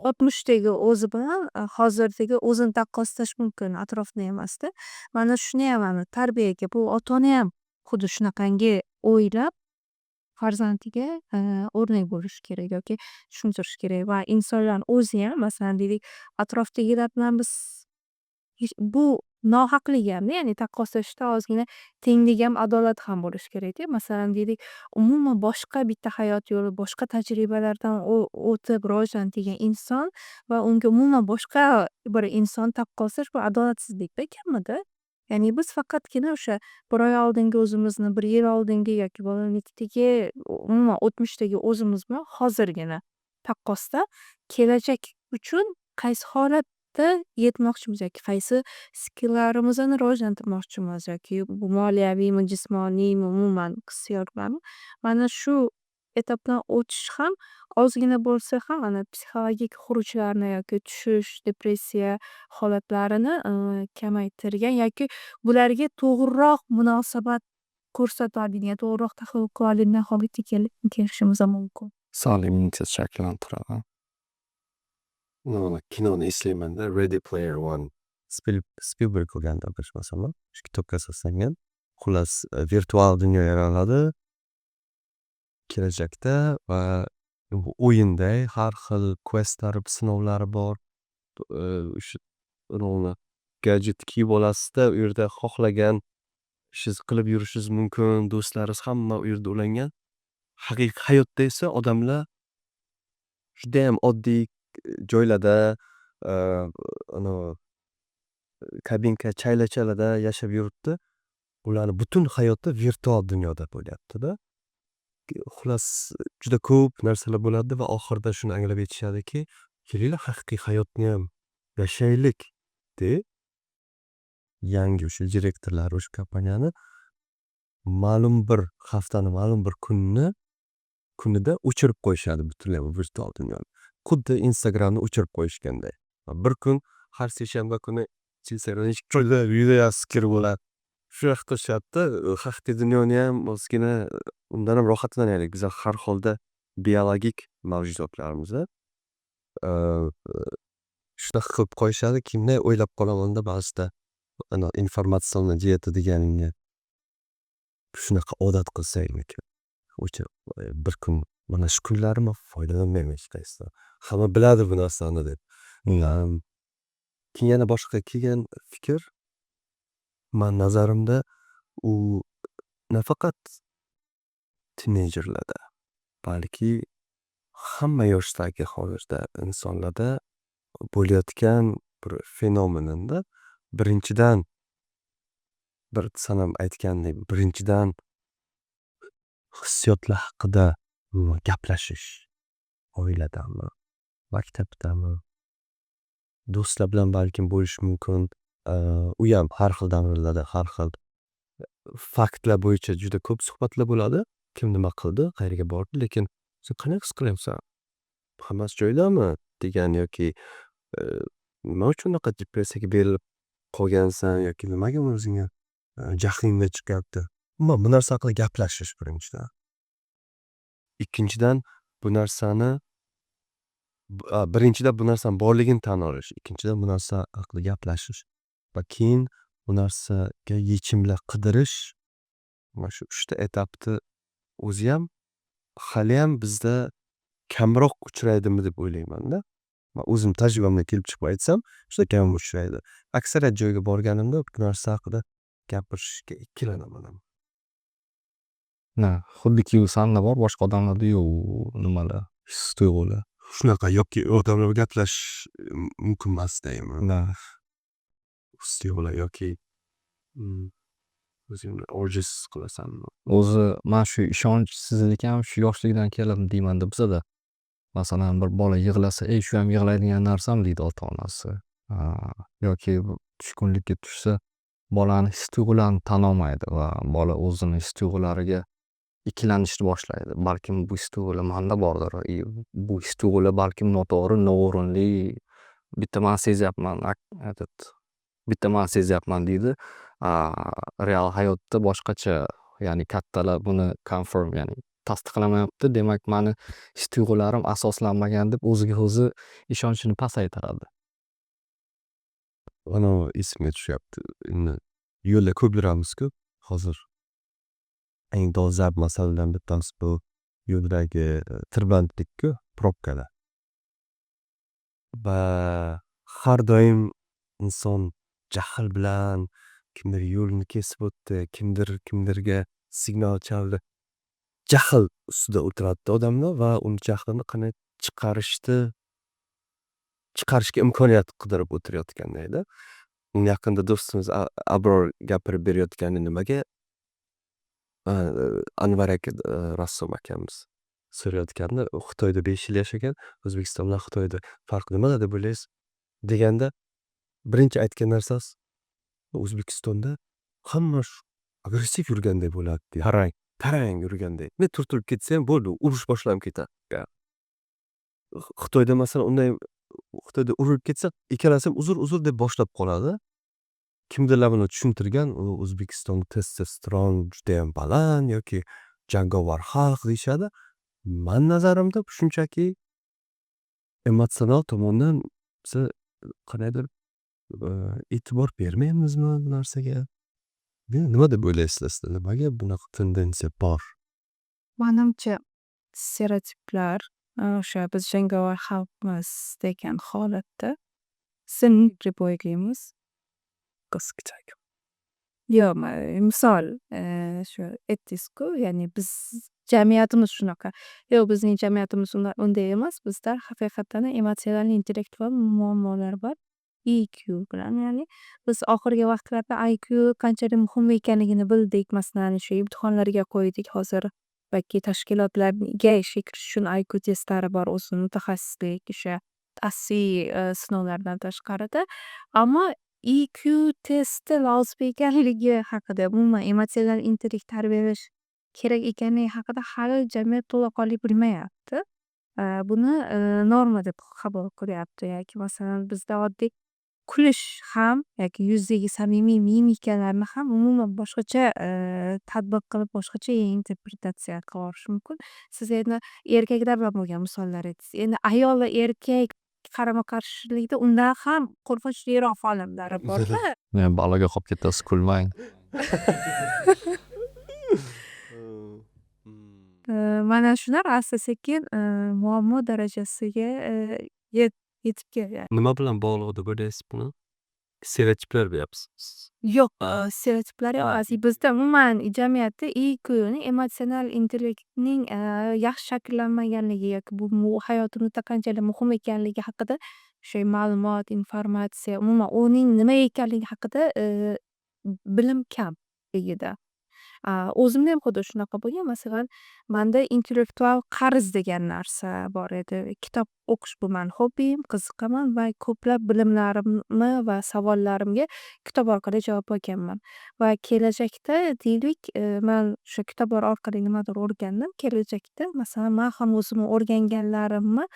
60dagi o'zi bilan hozirdagi o'zini taqqoslash mumkin, atrofni emasda. Mana shuni ham tarbiyaga bu ota-ona ham xuddi shunaqangi o'ylab farzandiga o'rnak bo'lishi kerak yoki tushuntirish kerak va insonlar o'zi ham masalan deylik atrofdagilar bilan biz bu nohaqlik ham, ya'ni taqqoslashda ozgina tenglik ham, adolat ham bo'lishi kerak-da. Masalan deylik, umuman boshqa bitta hayot yo'li, boshqa tajribalardan o'tib rivojlangan inson va unga umuman boshqa bir inson taqqoslash bu adolatsizlikda kamida. Ya'ni biz faqatgina o'sha bir oy oldingi o'zimizni, bir yil oldingi yoki bolalikdagi, umuman 60dagi o'zimiz bilan hozirgina taqqoslab, kelajak uchun qaysi holatda yetmoqchimiz yoki qaysi skilllarimizni rivojlantirmoqchimiz yoki bu moliyaviymi, jismoniymi, umuman hissiyotlarmi. Mana shu etapdan o'tish ham ozgina bo'lsa ham psixologik xurujlarni yoki tushish, depressiya holatlarini kamaytirgan yoki bularga to'g'riroq munosabat ko'rsatadigan, to'g'riroq tahlil qiladigan holatga kelishimiz ham mumkin. Sog'lik immunitet shakllantiradi. Mana kinoni eslaymanda, Ready Player One. Spielberg ko'rgandim adashmasam, shu kitobga asoslangan. Xullas, virtual dunyo yaraladi kelajakda va o'yinday har xil questlar, sinovlari bor. O'sha gadjet kiyib olasizda, u yerda xohlagan ishingizni qilib yurishingiz mumkin, do'stlaringiz hamma u yerda ulangan. Haqiqiy hayotda esa odamlar judayam oddiy joylarda, kabinka, chaylachalada yashab yuribdi. Ularni butun hayoti virtual dunyoda bo'lyapti-da. Xullas, juda ko'p narsalar bo'ladi va oxirida shuni anglab yetishadiki, kelinglar haqiqiy hayotni ham yashaylik deb yangi o'sha direktorlar o'sha kompaniyani ma'lum bir haftani, ma'lum bir kunida o'chirib qo'yishadi butunlay virtual dunyoni. Xuddi Instagramni o'chirib qo'yishganday. Bir kun har seshanba kuni Instagramda hech joyda video kirib bo'ladi. Shunaqa qilishyapti. Haqiqiy dunyoni ham ozgina undan ham rohatlanaylik. Biz har holda biologik mavjudotlarmiz. Shunaqa qilib qo'yishadi. Kimday o'ylab qolamanda ba'zida informatsion dieta deganingni shunaqa odat qilsakmikin. O'sha bir kun mana shu kunlarimi foydalanmayman hech qaysidan. Hamma biladi bu narsani deb. Keyin yana boshqa kelgan fikr, men nazarimda u nafaqat teenagerlarda, balki hamma yoshdagi hozirda insonlarda bo'layotgan bir fenomenda birinchidan sanam aytgandek, birinchidan hissiyotlar haqida gaplashish. Oiladami, maktabdami, do'stlar bilan balkim bo'lishi mumkin. U ham har xil davrlarda har xil faktlar bo'yicha juda ko'p suhbatlar bo'ladi. kim nima qildi, qayerga bordi, lekin sen qanday his qilyapsan? Hammasi joyidami? degan yoki nima uchun unaqa depressiyaga berilib qolgansan yoki nimaga o'zingga jahlingdan chiqyapti? Umuman bu narsa haqida gaplashish birinchidan. Ikkinchidan bu narsani birinchidan bu narsani borligini tan olish, ikkinchidan bu narsa haqida gaplashish va keyin bu narsaga yechimlar qidirish. Mana shu 3 ta etapni o'ziyam haliyam bizda kamroq uchraydimi deb o'ylayman-da. Man o'zim tajribamdan kelib chiqib aytsam, juda kam uchraydi. Aksariyat joyga borganimda bu narsa haqida gapirishga ikkilanaman. Xuddiki sanda bor, boshqa odamlarda yo'q u nimalar, his-tuyg'ular. Shunaqa yoki odamlar bilan gaplashish mumkin emas deyman. His-tuyg'ular yoki o'zingni ojiz qilasanmi? O'zi man shu ishonchsizlik ham shu yoshlikdan keladi deyman-da bizada. Masalan, bir bola yig'lasa, "Ey, shu ham yig'laydigan narsami?" deydi ota-onasi. Yoki tushkunlikka tushsa, bolani his-tuyg'ularini tan olmaydi va bola o'zini his-tuyg'ulariga ikkilanishni boshlaydi. Balkim bu his-tuyg'ular manda bordir. Bu his-tuyg'ular balkim noto'g'ri, noo'rinli. Bitta man sezyapman, bitta man sezyapman deydi. Real hayotda boshqacha, ya'ni kattalar buni confirm, ya'ni tasdiqlamayapti. Demak, mani his-tuyg'ularim asoslanmagan deb o'ziga o'zi ishonchini pasaytiradi. Mana esimga tushyapti. Endi yo'lda ko'p yuramiz-ku hozir. Eng dolzarb masalalardan bittasi bu yo'ldagi tirbandlik-ku, probkalar. Va har doim inson jahl bilan kimdir yo'lni kesib o'tdi, kimdir kimdirga signal chaldi. Jahl ustida o'tiradi odamlar va uni jahlini qanday chiqarishga imkoniyat qidirib o'tirayotganda. Yaqinda do'stimiz Abror gapirib berayotgani nimaga Anvar aka rassom akamiz so'rayotganda, u Xitoyda 5 yil yashagan, O'zbekiston bilan Xitoyda farqi nimada deb o'ylaysiz? Deganda birinchi aytgan narsasi O'zbekistonda hamma agressiv yurganday bo'ladi deydi. Tarang yurganday. Men turtilib ketsa ham bo'ldi, urush boshlanib ketadi. Xitoyda masalan unday, Xitoyda urilib ketsa, ikkalasi ham uzr deb boshlab qoladi. Kimdirlar buni tushuntirgan, u O'zbekiston testosteron juda ham baland yoki jangovar xalq deyishadi. Men nazarimda shunchaki emotsional tomondan biz qanaydir e'tibor bermaymizmi bu narsaga? Nima deb o'ylaysizlar sizlar? Nimaga bunaqa tendensiya bor? Manimcha stereotiplar o'sha biz jangovar xalqmiz degan holatda sinni deb o'ylaymiz. Yo'q, misol shu aytdingiz-ku, ya'ni biz jamiyatimiz shunaqa. Yo'q, bizning jamiyatimiz unday emas. Bizda haqiqatan emotsional intellektual muammolar bor. EQ bilan, ya'ni biz oxirgi vaqtlarda IQ qanchalik muhim ekanligini bildik. Masalan, shu imtihonlarga qo'ydik hozir. Balki tashkilotlarga ishga kirish uchun IQ testlari bor, o'zi mutaxassislik, o'sha ta'siy sinovlaridan tashqarida. Ammo EQ testi lozim ekanligi haqida, umuman emotsional intellekt tarbiyalash kerak ekanligi haqida hali jamiyat to'laqonli bilmayapti. Buni norma deb qabul qilyapti. Yoki masalan bizda oddiy kulish ham yoki yuzdagi samimiy mimikalarni ham umuman boshqacha tatbiq qilib, boshqacha interpretatsiya qilib mumkin. Siz endi erkaklar bilan bo'lgan misollar aytdingiz. Endi ayol va erkak qarama-qarshilikda undan ham qo'rqinchliroq holatlar bor-da. Baloga qolib ketasiz, kulmang. Mana shular asta-sekin muammo darajasiga yetib kelyapti. Nima bilan bog'liq deb o'ylaysiz buni? Stereotiplar deyapsiz. Yo'q, stereotiplar emas. Bizda umuman jamiyatda EQ'ni, emotsional intellektning yaxshi shakllanmaganligi yoki bu hayotimizda qanchalik muhim ekanligi haqida o'sha ma'lumot, informatsiya, umuman uning nima ekanligi haqida bilim kamligida. O'zimda ham xuddi shunaqa bo'lgan. Masalan, manda intellektual qarz degan narsa bor edi. Kitob o'qish bu mani hobbim, qiziqaman va ko'plab bilimlarimni va savollarimga kitob orqali javob olganman. Va kelajakda deylik, man o'sha kitoblar orqali nimadir o'rgandim. Kelajakda masalan, man ham o'zim o'rganganlarimni,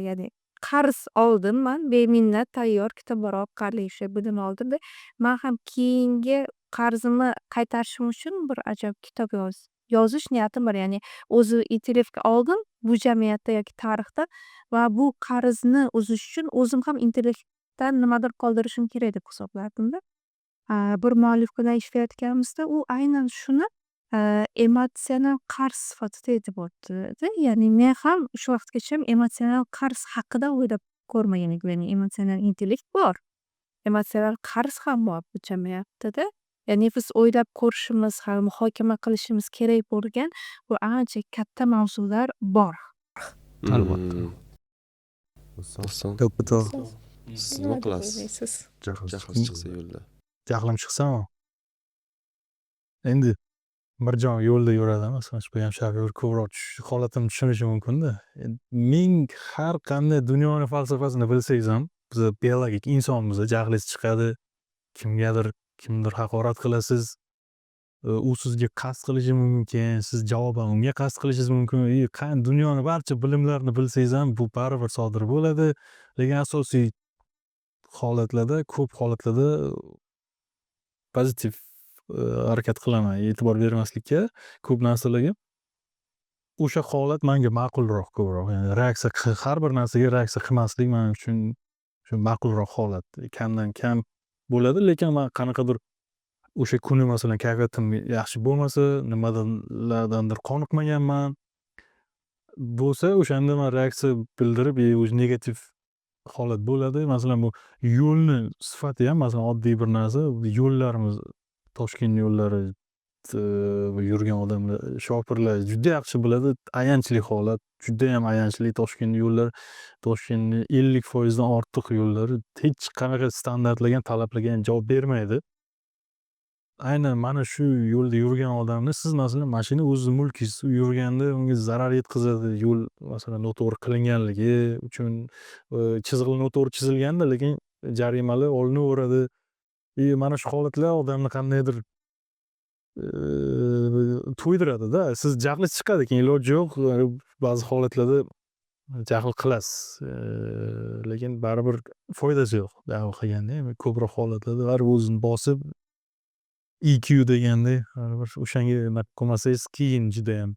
ya'ni qarz oldim man beminnat tayyor kitoblar orqali o'sha bilim oldim-da, man ham keyingi qarzimni qaytarishim uchun bir ajoyib kitob yozish niyatim bor. Ya'ni o'zi intellektga oldim bu jamiyatda yoki tarixda va bu qarzni uzish uchun o'zim ham intellektdan nimadir qoldirishim kerak deb hisoblardim-da. Bir muallif bilan ishlayotganimizda u aynan shuni emotsional qarz sifatida aytib o'tdi-da. Ya'ni men ham shu vaqtgacha emotsional qarz haqida o'ylab ko'rmagan edim. Ya'ni emotsional intellekt bor. Emotsional qarz ham bor bu jamiyatda-da. Ya'ni biz o'ylab ko'rishimiz, hali muhokama qilishimiz kerak bo'lgan bu ancha katta mavzular bor. Albatta. Hasan, To'ppa-to'g'ri. siz nima qilasiz? O'ylaysiz? Jahl chiqsa yo'lda. Jahlim chiqsami? Endi Mirjon yo'lda yuradi, masalan, bu ham shartga ko'proq holatimni tushunishi mumkin-da. Ming har qanday dunyoni falsafasini bilsangiz ham, biz biologik insonmiz, jahlingiz chiqadi, kimdir haqorat qilasiz, u sizga qasd qilishi mumkin, siz javoban unga qasd qilishingiz mumkin. Dunyoni barcha bilimlarni bilsangiz ham bu baribir sodir bo'ladi. Lekin asosiy holatlarda, ko'p holatlarda pozitiv harakat qilaman, e'tibor bermaslikka ko'p narsalarga. O'sha holat menga ma'qulroq ko'proq. Ya'ni har bir narsaga reaksiya qilmaslik men uchun shu ma'qulroq holat. Kamdan kam bo'ladi, lekin men qanaqadir o'sha kuni masalan kayfiyatim yaxshi bo'lmasa, nimalardandir qoniqmaganman bo'lsa, o'shanda men reaksiya bildirib, o'zi negativ holat bo'ladi. Masalan, bu yo'lni sifati ham masalan oddiy bir narsa, yo'llarimiz Toshkent yo'llari yurgan odamlar, shofirlar juda yaxshi biladi. Ayanchli holat, juda ham ayanchli Toshkent yo'llari. Toshkentning 50% dan ortiq yo'llari hech qanaqa standartlarga, talablarga javob bermaydi. Aynan mana shu yo'lda yurgan odamni siz masalan mashina o'zining mulkingiz, yurganda unga zarar yetkazadi. Yo'l masalan noto'g'ri qilinganligi uchun chizig'i noto'g'ri chizilganda, lekin jarimalar olinaveradi. Mana shu holatlar odamni qandaydir to'ydiradi-da. Siz jahlingiz chiqadi, keyin iloji yo'q. Ba'zi holatlarda jahl qilasiz. Lekin baribir foydasi yo'q. Jahl qilganda ham ko'proq holatlarda baribir o'zini bosib EQ deganday baribir o'shanga nima qilmasangiz keyin juda ham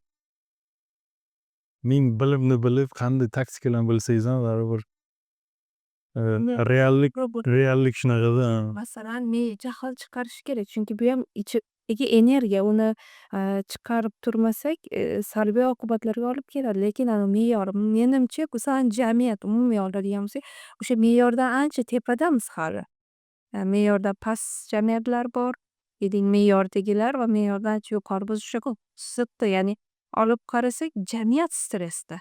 ming bilimni bilib, qanday taktikalarni bilsangiz ham baribir reallik shunaqada. Masalan, men jahl chiqarish kerak, chunki bu ham ichidagi energiya, uni chiqarib turmasak, salbiy oqibatlarga olib keladi. Lekin me'yor, menimcha, masalan, jamiyat umumiy oladigan bo'lsak, o'sha me'yordan ancha tepadamiz hali. Me'yordan past jamiyatlar bor, me'yordagilar va me'yordan ancha yuqori. Biz o'sha sirtda, ya'ni olib qarasak, jamiyat stressda.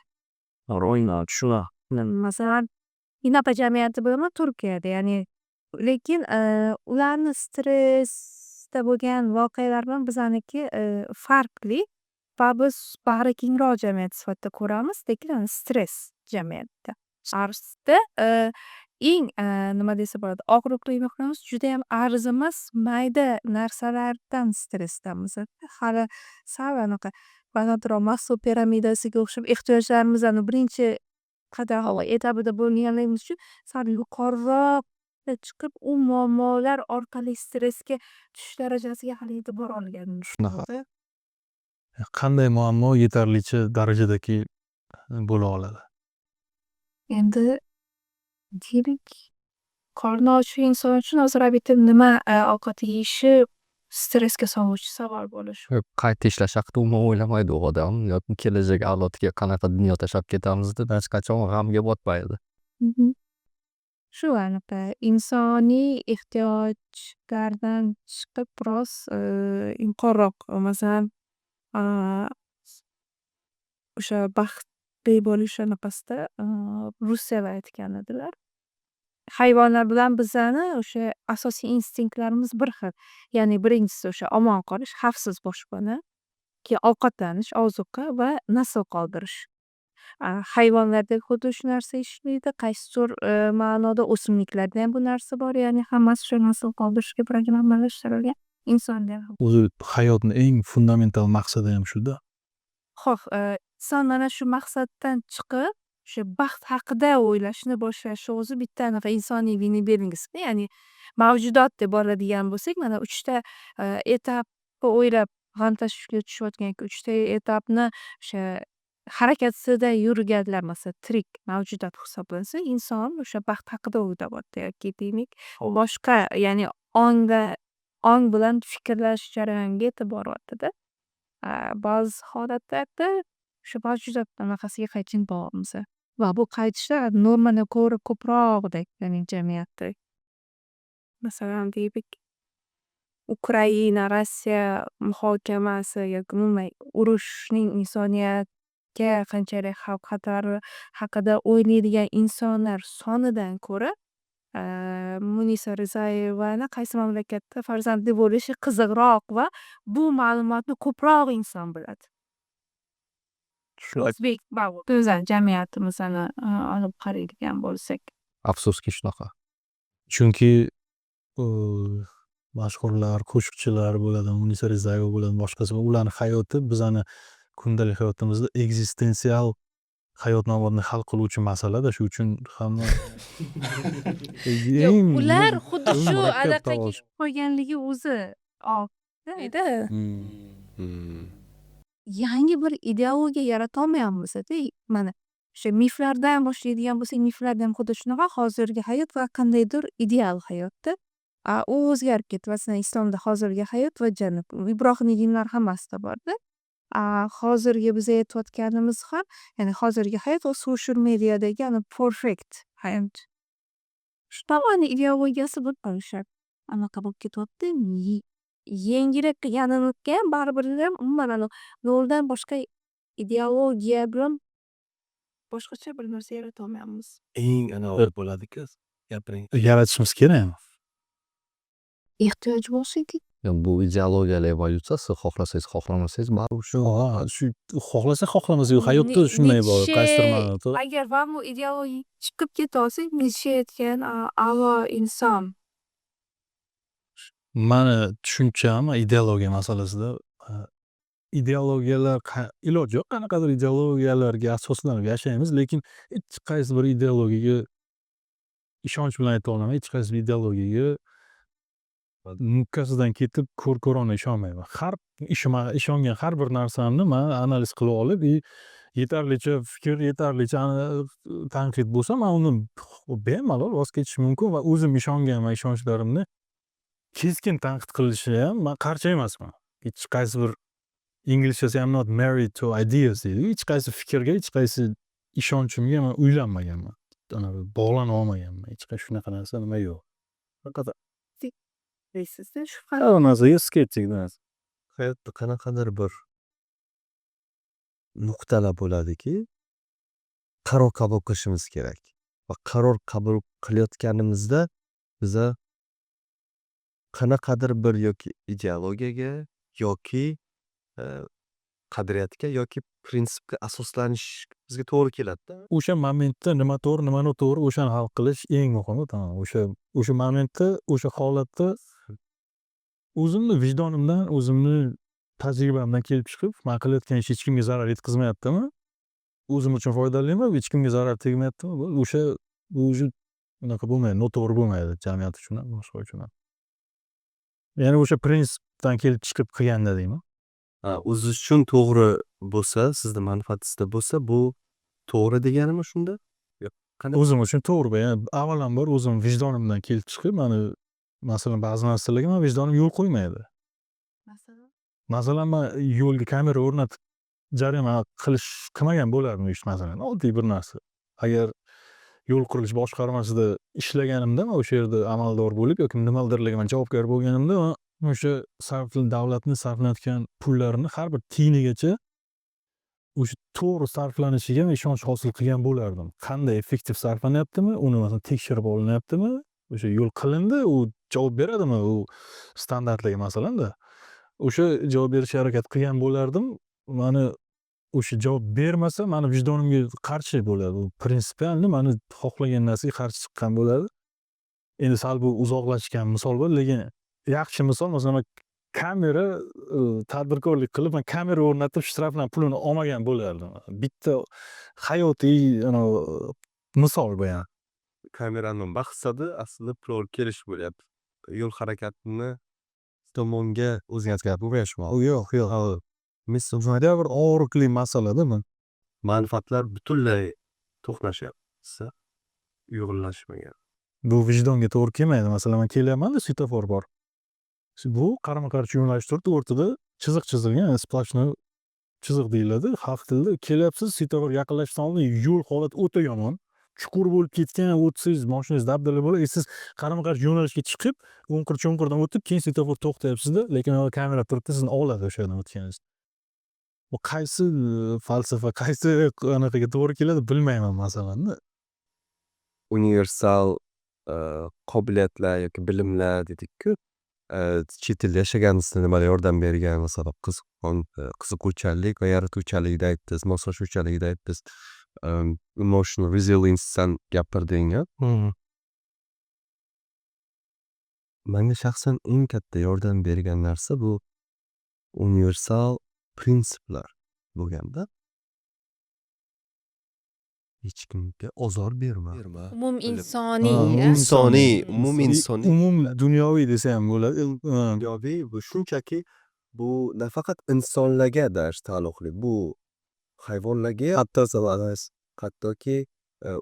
Masalan, Inapa jamiyati bilaman Turkiyada, ya'ni lekin ularni stressda bo'lgan voqealar bilan bizaniki farqli va biz bag'ri kengroq jamiyat sifatida ko'ramiz, lekin stress jamiyatda. Arzda eng nima desa bo'ladi, og'riqli nuqtamiz judayam arzimas mayda narsalardan stressdamiz. Hali sal anaqa balandroq Maslow piramidasiga o'xshab ehtiyojlarimizni birinchi etabida bo'lganligimiz uchun sal yuqoriroq chiqib, u muammolar orqali stressga tushish darajasiga hali yetib bora olganmiz. Shunaqa. Qanday muammo yetarlicha darajadagi bo'la oladi? Endi deylik, qorni ochli inson uchun hozir bitta nima ovqat yeyishi stressga soluvchi savol bo'lishi. Qayta ishlash haqida umuman o'ylamaydi u odam yoki kelajak avlodga qanaqa dunyo tashlab ketamiz deb hech qachon g'amga botmaydi. Shu anaqa insoniy ehtiyojlardan chiqib biroz yuqoriroq, masalan, o'sha baxtli bo'lish anaqasida Rusiyada aytgan edilar. hayvonlar bilan bizani o'sha asosiy instinktlarimiz bir xil. Ya'ni birinchisi o'sha omon qolish, xavfsiz boshpana, keyin ovqatlanish, ozuqa va nasl qoldirish. Hayvonlarda xuddi shu narsa ishlaydi. Qaysidir ma'noda o'simliklarda ham bu narsa bor. Ya'ni hammasi shu nasl qoldirishga programmalashtirilgan. Insonda ham. O'zi hayotni eng fundamental maqsadi ham shuda. Xo'p, inson mana shu maqsaddan chiqib, o'sha baxt haqida o'ylashni boshlashi o'zi bitta anaqa insoniylikning belgisi. Ya'ni mavjudot deb oladigan bo'lsak, mana 3 ta etapni o'ylab g'am tashvishga tushayotgan 3 ta etapni o'sha harakatida yurganlar, masalan, tirik mavjudot hisoblansa, inson o'sha baxt haqida o'ylayapti yoki deylik, boshqa, ya'ni ong bilan fikrlash jarayoniga e'tibor beryapti-da. Ba'zi holatlarda o'sha mavjudot anaqasiga qaytishni boramiz. Va bu qaytishlar normani ko'ra ko'proqdek, ya'ni jamiyatda. Masalan, deylik, Ukraina, Rossiya muhokamasi yoki umuman urushning insoniyatga qanchalik xavf xatari haqida o'ylaydigan insonlar sonidan ko'ra, Munisa Rizayevani qaysi mamlakatda farzandli bo'lishi qiziqroq va bu ma'lumotni ko'proq inson biladi. O'zbek o'zal jamiyatimizni olib qaraydigan bo'lsak. Afsuski shunaqa. Chunki mashhurlar, qo'shiqchilar bo'ladi, Munisa Rizayeva bo'ladi, boshqasi ularni hayoti bizani kundalik hayotimizda ekzistensial hayot nomini hal qiluvchi masala-da, shu uchun hamma Yo'q, ular xuddi eng shu murakkab anaqaga tovush. qo'yganligi o'zi edi. Hmm. Yangi bir ideologiya yaratolmayapmiz-da. Mana o'sha miflardan boshlaydigan bo'lsak, miflarda ham xuddi shunaqa hozirgi hayot va qandaydir ideal hayotda. U o'zgarib ketdi. Masalan, islomda hozirgi hayot va jannat. Ibrohimiy dinlar hammasida bor-da. Hozirgi biz aytayotganimiz ham, ya'ni hozirgi hayot va social mediadagi ana perfect hayot. Shu tomonli ideologiyasi bir qarashab anaqa bo'lib ketyapti. Yangilik qilganimizga ham baribir ham umuman noldan boshqa ideologiya bilan boshqacha bir narsa yaratolmayapmiz. Eng anavi bo'ladi-ku. Gapiring. Yaratishimiz kerakmi? Ehtiyoj bo'lsa-ki, Bu ideologiyalar evolyutsiyasi, xohlasangiz, xohlamasangiz baribir shu. Shu xohlasa xohlamasa hayotda shunday bor, qaysidir ma'noda. Agar va bu ideologiya chiqib keta olsak, Nietzsche aytgan a'lo inson. Mani tushuncham ideologiya masalasida ideologiyalar iloji yo'q, qanaqadir ideologiyalarga asoslanib yashaymiz, lekin hech qaysi bir ideologiyaga ishonch bilan ayta olaman, hech qaysi bir ideologiyaga mukkasidan ketib ko'rona ishonmayman. Har ishongan har bir narsamni man analiz qilib olib, yetarlicha fikr, yetarlicha tanqid bo'lsa, man uni bemalol voz kechish mumkin va o'zim ishongan ishonchlarimni keskin tanqid qilishga ham man qarshi emasman. Hech qaysi bir inglizchasi I'm not married to ideas deydi. Hech qaysi fikrga, hech qaysi ishonchimga man uylanmaganman. Bog'lana olmaganman. Hech qaysi shunaqa narsa nima yo'q. Faqat Deysizda, shu har narsaga skeptik narsa. Hayotda qanaqadir bir nuqtalar bo'ladiki, qaror qabul qilishimiz kerak. Va qaror qabul qilayotganimizda biza qanaqadir bir yoki ideologiyaga yoki qadriyatga yoki prinsipga asoslanishimizga to'g'ri keladi-da. O'sha momentda nima to'g'ri, nima noto'g'ri o'shani hal qilish eng muhimi. Tamom. O'sha momentda, o'sha holatda o'zimni vijdonimdan, o'zimni tajribamdan kelib chiqib, man qilayotgan ish hech kimga zarar yetkazmayaptimi? O'zim uchun foydalimi? Hech kimga zarar tegmayaptimi? O'sha unaqa bo'lmaydi, noto'g'ri bo'lmaydi jamiyat uchun ham, boshqa uchun ham. Ya'ni o'sha prinsipdan kelib chiqib qilganda deyman. O'ziz uchun to'g'ri bo'lsa, sizni manfaatingizda bo'lsa, bu to'g'ri deganimi shunda? Yo'q. Qanday? O'zim uchun to'g'ri. Ya'ni avvalambor o'zim vijdonimdan kelib chiqib, mani masalan ba'zi narsalarga man vijdonim yo'l qo'ymaydi. Masalan, man yo'lga kamera o'rnatib jarima qilmagan bo'lardim ish, masalan, oddiy bir narsa. Agar yo'l qurilish boshqarmasida ishlaganimda, man o'sha yerda amaldor bo'lib yoki nimalarga man javobgar bo'lganimda, o'sha davlatni sarflayotgan pullarini har bir tiyinigacha o'sha to'g'ri sarflanishiga men ishonch hosil qilgan bo'lardim. Qanday effektiv sarflanyaptimi, uni masalan tekshirib olinyaptimi, o'sha yo'l qilindi, u javob beradimi u standartlarga masalanda. O'sha javob berishga harakat qilgan bo'lardim. Mani o'sha javob bermasa, mani vijdonimga qarshi bo'ladi. U prinsipialni mani xohlagan narsaga qarshi chiqqan bo'ladi. Endi sal bu uzoqlashgan misol bo'ldi, lekin yaxshi misol masalan man kamera tadbirkorlik qilib, man kamera o'rnatib shtrafdan pulini olmagan bo'lardim. Bitta hayotiy misol bu ham. Kamerani maqsadi aslida pul olib kelish bo'lyapti. Yo'l harakatini tomonga o'zgartiryapti. Bu yo'q. Yo'q. Misol bir og'riqli masalada man Manfaatlar butunlay to'qnashyapti. Uyg'unlashmagan. bu vijdonga to'g'ri kelmaydi. Masalan, man kelyapman-da, svetofor bor. Bu qarama-qarshi yo'nalish turibdi, o'rtada chiziq chizilgan, splashnoy chiziq deyiladi xalq tilida. Kelyapsiz, svetofor yaqinlashishdan oldin yo'l holati o'ta yomon. Chuqur bo'lib ketgan, o'tsangiz mashinangiz dabdala bo'ladi. Siz qarama-qarshi yo'nalishga chiqib, o'nqir-cho'nqirdan o'tib, keyin svetofor to'xtayapsiz-da, lekin kamera turibdi, sizni oladi o'sha yerdan o'tganingizni. Bu qaysi falsafa, qaysi anaqaga to'g'ri keladi bilmayman masalanda. Universal qobiliyatlar yoki bilimlar dedik-ku. Chet elda yashaganimizda nimalar yordam bergan, masalan, qiziquvchanlik va yaratuvchanlikda aytdingiz, moslashuvchanlikda aytdingiz. Emotional resilience'dan gapirdingiz. Menga shaxsan eng katta yordam bergan narsa bu universal prinsiplar bo'lganda. Hech kimga ozor berma. Umuminsoniy. Umum dunyoviy desa ham bo'ladi. dunyoviy bu shunchaki bu nafaqat insonlarga taalluqli, bu hayvonlarga, hattoki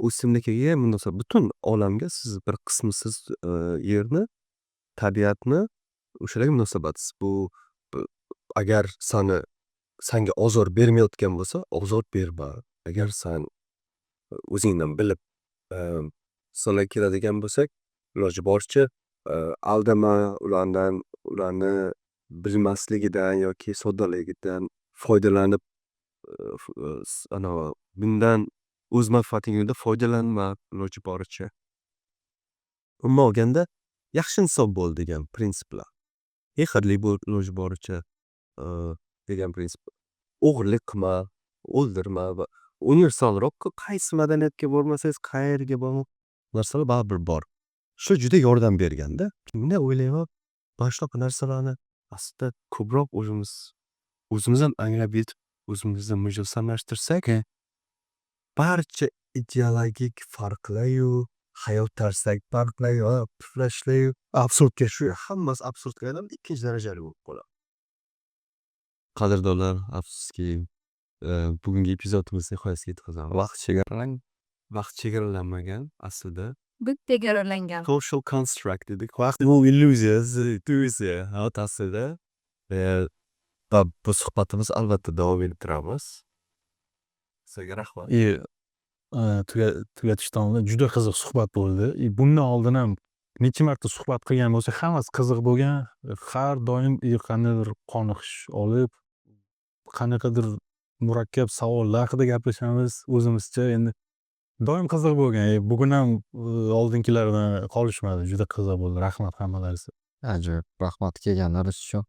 o'simliklarga munosabat, butun olamga siz bir qismisiz yerni, tabiatni o'shalarga munosabatsiz. Bu agar sanga ozor bermayotgan bo'lsa, ozor berma. Agar san o'zingdan bilib misolga keladigan bo'lsak, iloji boricha aldama, ularni bilmasligidan yoki soddaligidan foydalanib bundan o'z manfaating yo'lida foydalanma iloji boricha. Umuman olganda yaxshi inson bo'l degan prinsiplar. Mehrli bo'l iloji boricha degan prinsip. O'g'irlik qilma, o'ldirma va universalroq qaysi madaniyatga bormasangiz, qayerga boring, narsalar baribir bor. Shu juda yordam berganda, men o'ylayman, mana shunaqa narsalarni aslida ko'proq o'zimiz ham anglab yetib, o'zimizni mujassamlashtirsak, barcha ideologik farqlar-yu, hayot tarzidagi farqlar-yu, puflashlar-yu, absurdga hammasi absurdga aylanib, ikkinchi darajali bo'lib qoladi. Qadrdonlar, afsuski bugungi epizodimiz nihoyasiga yetkazamiz. Vaqt chegaralanmagan aslida. Bitta chegaralangan. Social construct dedik. Vaqt bu illyuziya, aslida. Va bu suhbatimiz albatta davom ettiramiz. Sizga rahmat. Tugatishdan oldin juda qiziq suhbat bo'ldi. Bundan oldin ham necha marta suhbat qilgan bo'lsak, hammasi qiziq bo'lgan. Har doim qandaydir qoniqish olib, qanaqadir murakkab savollar haqida gaplashamiz o'zimizcha. Endi doim qiziq bo'lgan. Bugun ham oldingilardan qolishmadi. Juda qiziq bo'ldi. Rahmat hammalaringizga. Ajoyib. Rahmat kelganlaringiz uchun.